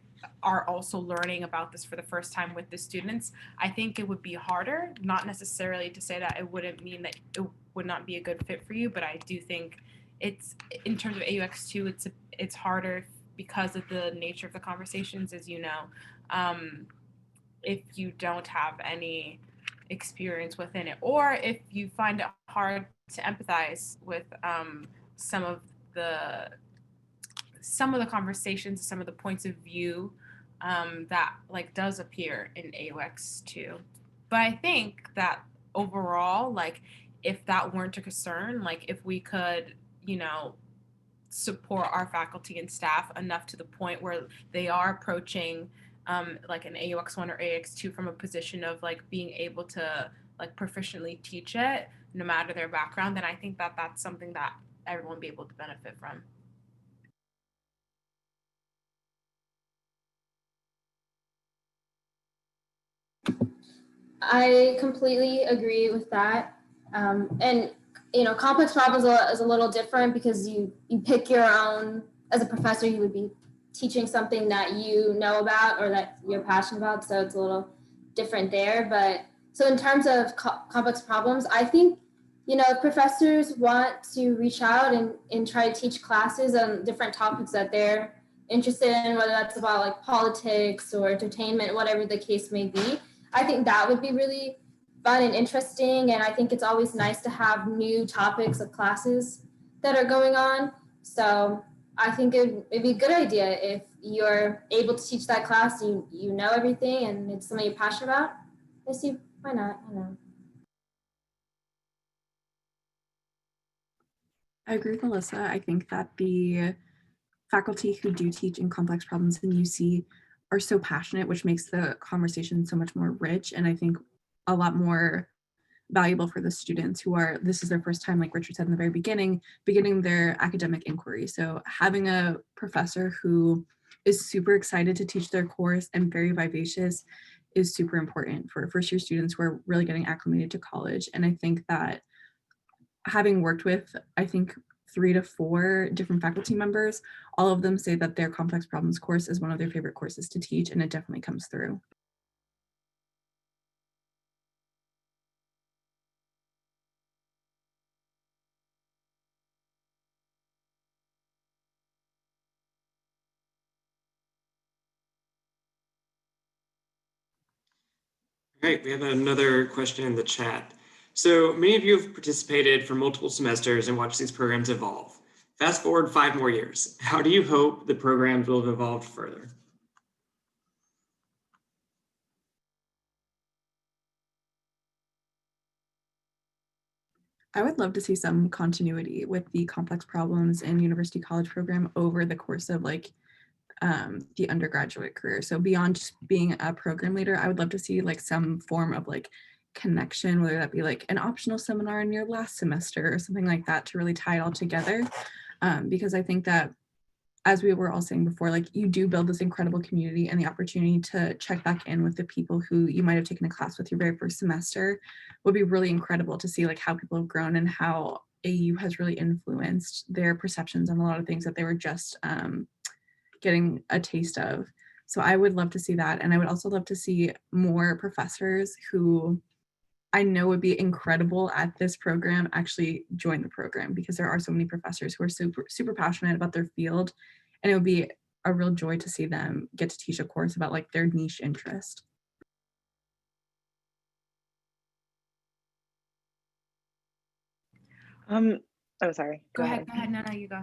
are also learning about this for the first time with the students, I think it would be harder. Not necessarily to say that it wouldn't mean that it would not be a good fit for you, but I do think it's in terms of AUX2, it's harder because of the nature of the conversations, as you know. If you don't have any experience within it, or if you find it hard to empathize with some of the conversations, some of the points of view that like does appear in AUX2. But I think that overall, like if that weren't a concern, like if we could, you know, support our faculty and staff enough to the point where they are approaching like an AUX1 or AUX2 from a position of like being able to like proficiently teach it no matter their background, then I think that that's something that everyone will be able to benefit from. I completely agree with that. And you know, complex problems is a little different because you pick your own. As a professor, you would be teaching something that you know about or that you're passionate about, so it's a little different there. But so in terms of complex problems, I think you know if professors want to reach out and try to teach classes on different topics that they're interested in, whether that's about like politics or entertainment, whatever the case may be, I think that would be really fun and interesting. And I think it's always nice to have new topics of classes that are going on. So I think it'd be a good idea if you're able to teach that class, you know everything and it's something you're passionate about. I see, why not? I know. I agree with Alyssa. I think that the faculty who do teach in complex problems in UC are so passionate, which makes the conversation so much more rich and I think a lot more valuable for the students who are, this is their first time, like Richard said in the very beginning their academic inquiry. So having a professor who is super excited to teach their course and very vivacious is super important for first year students who are really getting acclimated to college. And I think that having worked with, I think 3 to 4 different faculty members, all of them say that their complex problems course is one of their favorite courses to teach, and it definitely comes through. All right, we have another question in the chat. So many of you have participated for multiple semesters and watched these programs evolve. Fast forward 5 more years. How do you hope the programs will have evolved further? I would love to see some continuity with the complex problems and university college program over the course of like the undergraduate career. So beyond just being a program leader, I would love to see like some form of like connection, whether that be like an optional seminar in your last semester or something like that to really tie it all together. Because I think that, as we were all saying before, like you do build this incredible community, and the opportunity to check back in with the people who you might have taken a class with your very first semester would be really incredible to see like how people have grown and how AU has really influenced their perceptions on a lot of things that they were just getting a taste of. So I would love to see that. And I would also love to see more professors who I know would be incredible at this program actually join the program, because there are so many professors who are super passionate about their field, and it would be a real joy to see them get to teach a course about like their niche interest. Oh, sorry. Go ahead. No, you go.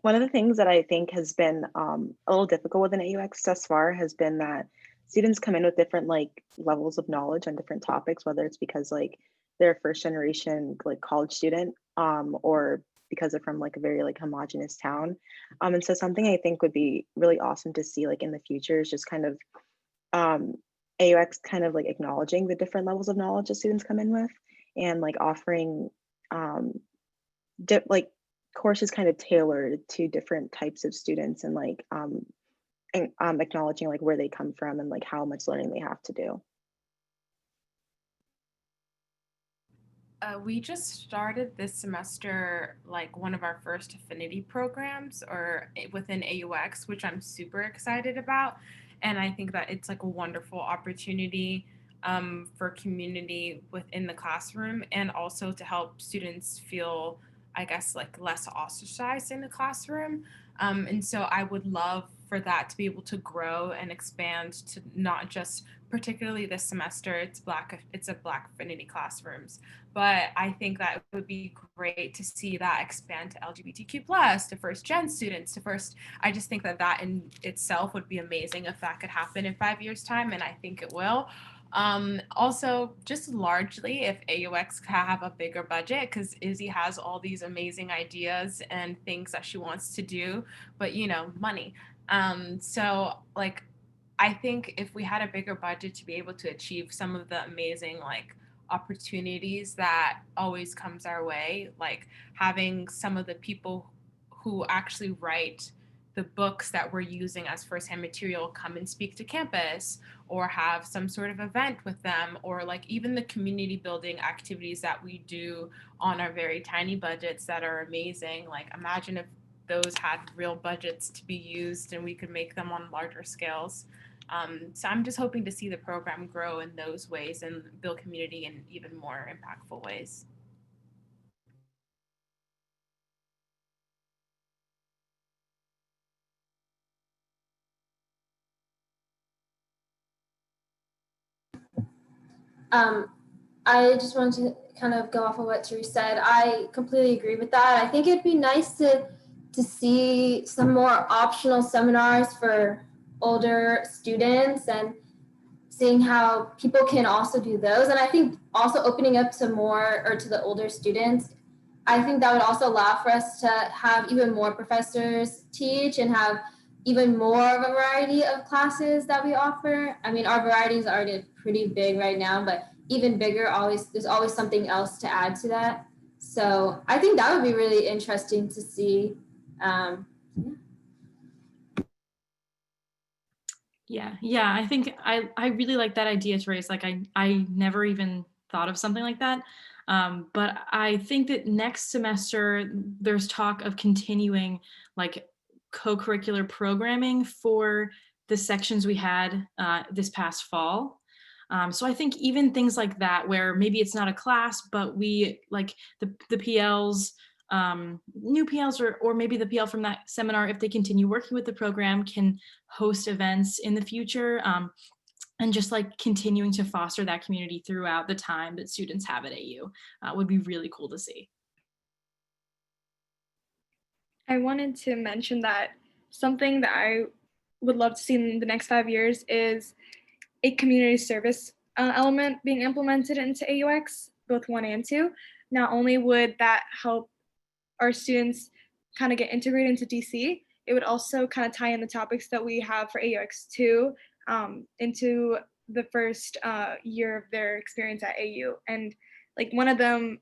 One of the things that I think has been a little difficult with an AUX thus far has been that students come in with different like levels of knowledge on different topics, whether it's because like they're a first generation like college student or because they're from like a very like homogenous town. And so something I think would be really awesome to see like in the future is just kind of AUX kind of like acknowledging the different levels of knowledge that students come in with, and like offering like courses kind of tailored to different types of students, and like acknowledging like where they come from and like how much learning they have to do. We just started this semester like one of our first affinity programs or within AUX, which I'm super excited about. And I think that it's like a wonderful opportunity for community within the classroom, and also to help students feel, I guess, like less ostracized in the classroom. And so I would love for that to be able to grow and expand to not just particularly this semester, it's a Black affinity classrooms, but I think that it would be great to see that expand to LGBTQ plus, to first gen students, to first, I just think that that in itself would be amazing if that could happen in 5 years time, and I think it will. Also, just largely if AUX could have a bigger budget, because Izzy has all these amazing ideas and things that she wants to do, but you know, money. So like, I think if we had a bigger budget to be able to achieve some of the amazing like opportunities that always comes our way, like having some of the people who actually write the books that we're using as firsthand material come and speak to campus, or have some sort of event with them, or like even the community building activities that we do on our very tiny budgets that are amazing. Like imagine if those had real budgets to be used and we could make them on larger scales. So I'm just hoping to see the program grow in those ways and build community in even more impactful ways. I just wanted to kind of go off of what Therese said. I completely agree with that. I think it'd be nice to see some more optional seminars for older students, and seeing how people can also do those. And I think also opening up to more, or to the older students, I think that would also allow for us to have even more professors teach and have even more of a variety of classes that we offer. I mean, our variety is already pretty big right now, but even bigger, there's always something else to add to that. So I think that would be really interesting to see. Yeah. I think I really like that idea, Therese. Like I never even thought of something like that. But I think that next semester there's talk of continuing like co-curricular programming for the sections we had this past fall. So I think even things like that, where maybe it's not a class, but we like the PLs, new PLs, or maybe the PL from that seminar, if they continue working with the program, can host events in the future. and just like continuing to foster that community throughout the time that students have at AU would be really cool to see. I wanted to mention that something that I would love to see in the next 5 years is a community service element being implemented into AUX, both 1 and 2. Not only would that help our students kind of get integrated into DC, it would also kind of tie in the topics that we have for AUX 2 into the first year of their experience at AU. And like one of them,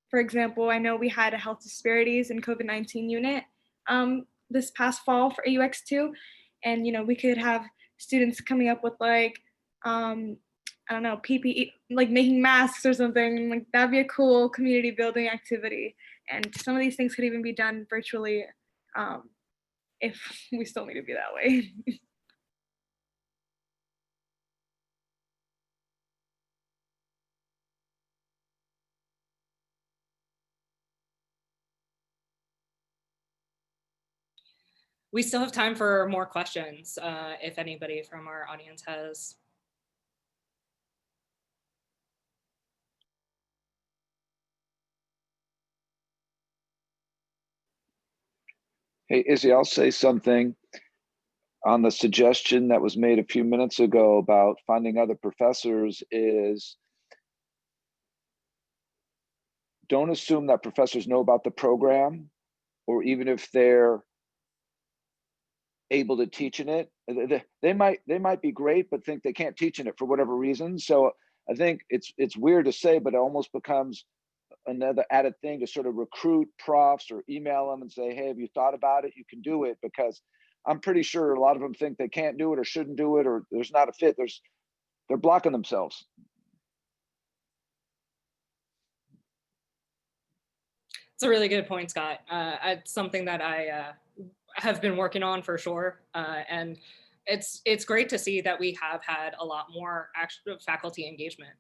for example, I know we had a health disparities and COVID-19 unit this past fall for AUX 2, and we could have students coming up with like I don't know, PPE, like making masks or something. Like that'd be a cool community building activity. And some of these things could even be done virtually if we still need to be that way. We still have time for more questions if anybody from our audience has. Hey, Izzy, I'll say something on the suggestion that was made a few minutes ago about finding other professors is don't assume that professors know about the program, or even if they're able to teach in it. They might be great, but think they can't teach in it for whatever reason. So I think it's weird to say, but it almost becomes another added thing to sort of recruit profs or email them and say, hey, have you thought about it? You can do it, because I'm pretty sure a lot of them think they can't do it or shouldn't do it, or there's not a fit. They're blocking themselves. It's a really good point, Scott. It's something that I have been working on for sure. And it's great to see that we have had a lot more actual faculty engagement.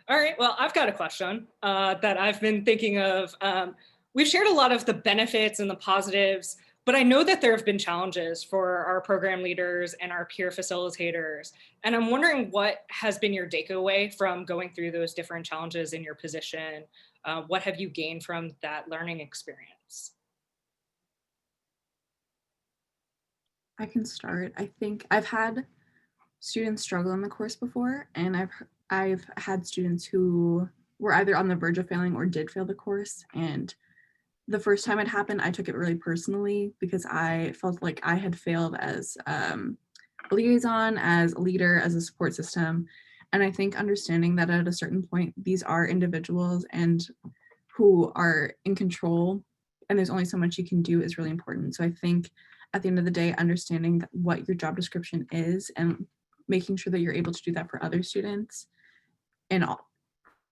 All right, well, I've got a question that I've been thinking of. We've shared a lot of the benefits and the positives, but I know that there have been challenges for our program leaders and our peer facilitators. And I'm wondering what has been your takeaway from going through those different challenges in your position? What have you gained from that learning experience? I can start. I think I've had students struggle in the course before, and I've had students who were either on the verge of failing or did fail the course. And the first time it happened, I took it really personally because I felt like I had failed as a liaison, as a leader, as a support system. And I think understanding that at a certain point, these are individuals and who are in control, and there's only so much you can do is really important. So I think at the end of the day, understanding what your job description is and making sure that you're able to do that for other students, and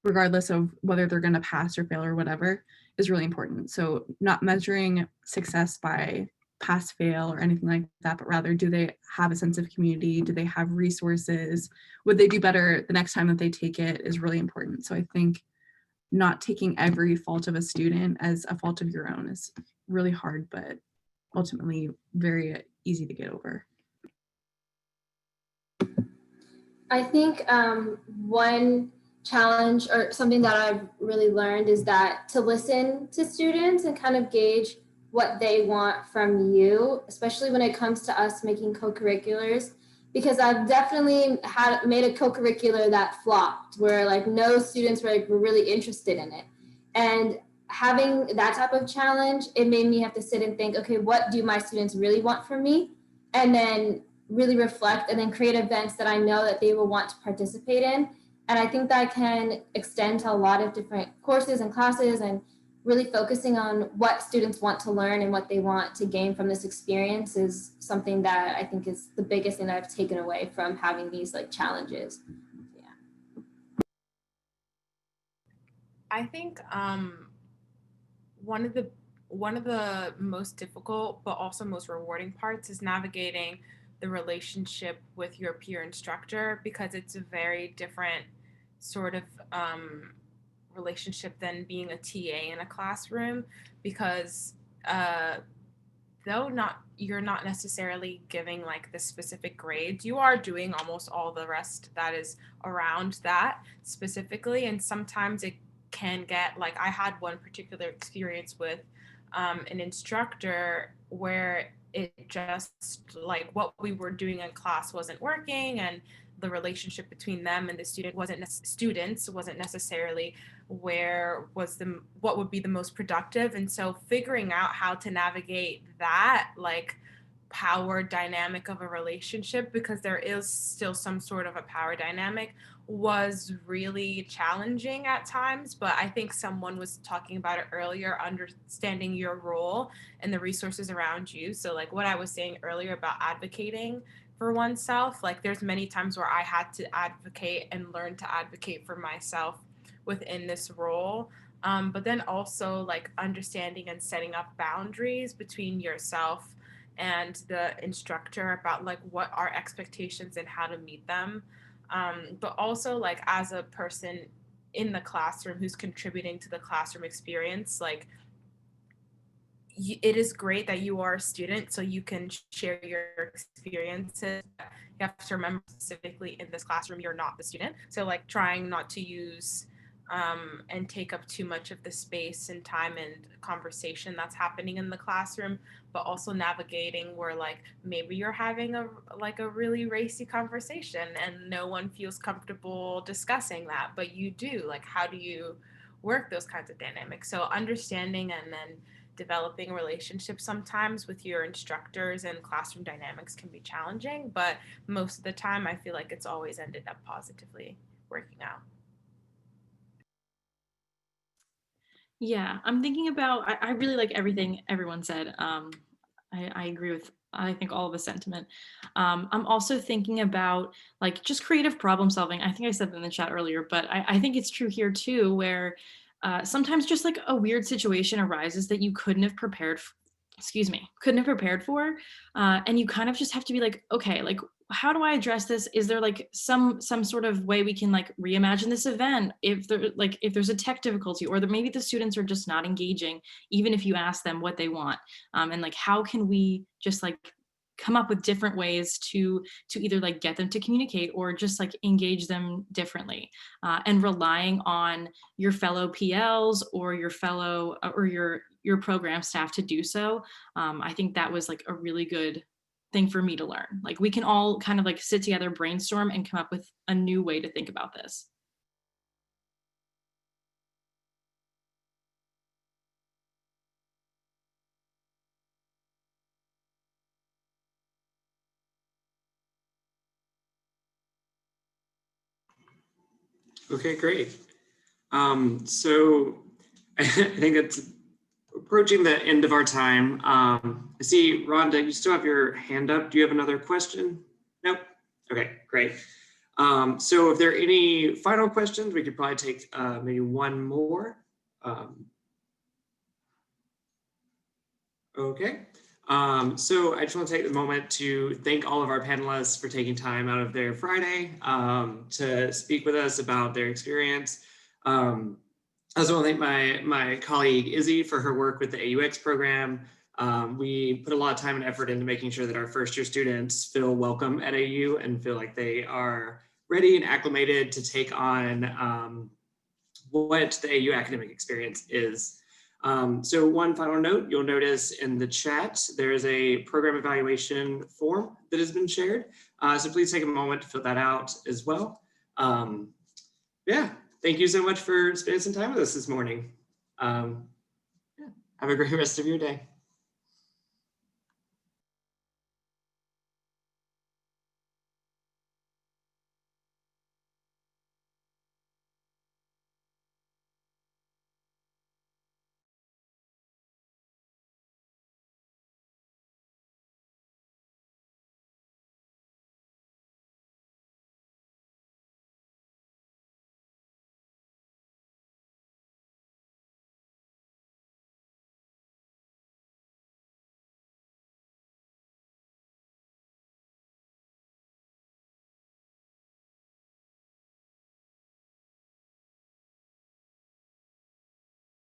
regardless of whether they're going to pass or fail or whatever, is really important. So not measuring success by pass fail or anything like that, but rather, do they have a sense of community? Do they have resources? Would they do better the next time that they take it is really important. So I think not taking every fault of a student as a fault of your own is really hard, but ultimately very easy to get over. I think one challenge or something that I've really learned is that to listen to students and kind of gauge what they want from you, especially when it comes to us making co-curriculars, because I've definitely made a co-curricular that flopped, where like no students were really interested in it. And having that type of challenge, it made me have to sit and think, okay, what do my students really want from me? And then really reflect and then create events that I know that they will want to participate in. And I think that can extend to a lot of different courses and classes, and really focusing on what students want to learn and what they want to gain from this experience is something that I think is the biggest thing that I've taken away from having these like challenges. Yeah. I think one of the most difficult but also most rewarding parts is navigating the relationship with your peer instructor, because it's a very different sort of relationship than being a TA in a classroom, because though not you're not necessarily giving like the specific grades, you are doing almost all the rest that is around that specifically. And sometimes it can get like, I had one particular experience with an instructor where it just like what we were doing in class wasn't working, and the relationship between them and the students wasn't necessarily what would be the most productive. And so figuring out how to navigate that like power dynamic of a relationship, because there is still some sort of a power dynamic, was really challenging at times. But I think someone was talking about it earlier, understanding your role and the resources around you. So like what I was saying earlier about advocating for oneself, like there's many times where I had to advocate and learn to advocate for myself within this role. But then also like understanding and setting up boundaries between yourself and the instructor about like what are expectations and how to meet them. But also like as a person in the classroom who's contributing to the classroom experience, like it is great that you are a student so you can share your experiences. You have to remember specifically in this classroom, you're not the student. So like trying not to use and take up too much of the space and time and conversation that's happening in the classroom, but also navigating where like maybe you're having a really racy conversation and no one feels comfortable discussing that, but you do. Like, how do you work those kinds of dynamics? So understanding and then developing relationships sometimes with your instructors and classroom dynamics can be challenging, but most of the time I feel like it's always ended up positively working out. Yeah, I'm thinking about, I really like everything everyone said. I agree with, I think, all of the sentiment. I'm also thinking about like just creative problem solving. I think I said that in the chat earlier, but I think it's true here too, where sometimes just like a weird situation arises that you couldn't have prepared for. And you kind of just have to be like, okay, like, how do I address this? Is there like some sort of way we can like reimagine this event if there's a tech difficulty, or that maybe the students are just not engaging, even if you ask them what they want, and like how can we just like come up with different ways to either like get them to communicate or just like engage them differently, and relying on your fellow PLs or your fellow or your program staff to do so. I think that was like a really good thing for me to learn. Like we can all kind of like sit together, brainstorm, and come up with a new way to think about this. Okay, great. So I think it's approaching the end of our time. I see, Rhonda, you still have your hand up. Do you have another question? Nope. Okay, great. So if there are any final questions, we could probably take maybe one more. Okay. So I just want to take the moment to thank all of our panelists for taking time out of their Friday to speak with us about their experience. I also want to thank my colleague Izzy for her work with the AUX program. We put a lot of time and effort into making sure that our first year students feel welcome at AU and feel like they are ready and acclimated to take on what the AU academic experience is. So one final note, you'll notice in the chat, there is a program evaluation form that has been shared. So please take a moment to fill that out as well. Yeah, thank you so much for spending some time with us this morning. Yeah, have a great rest of your day.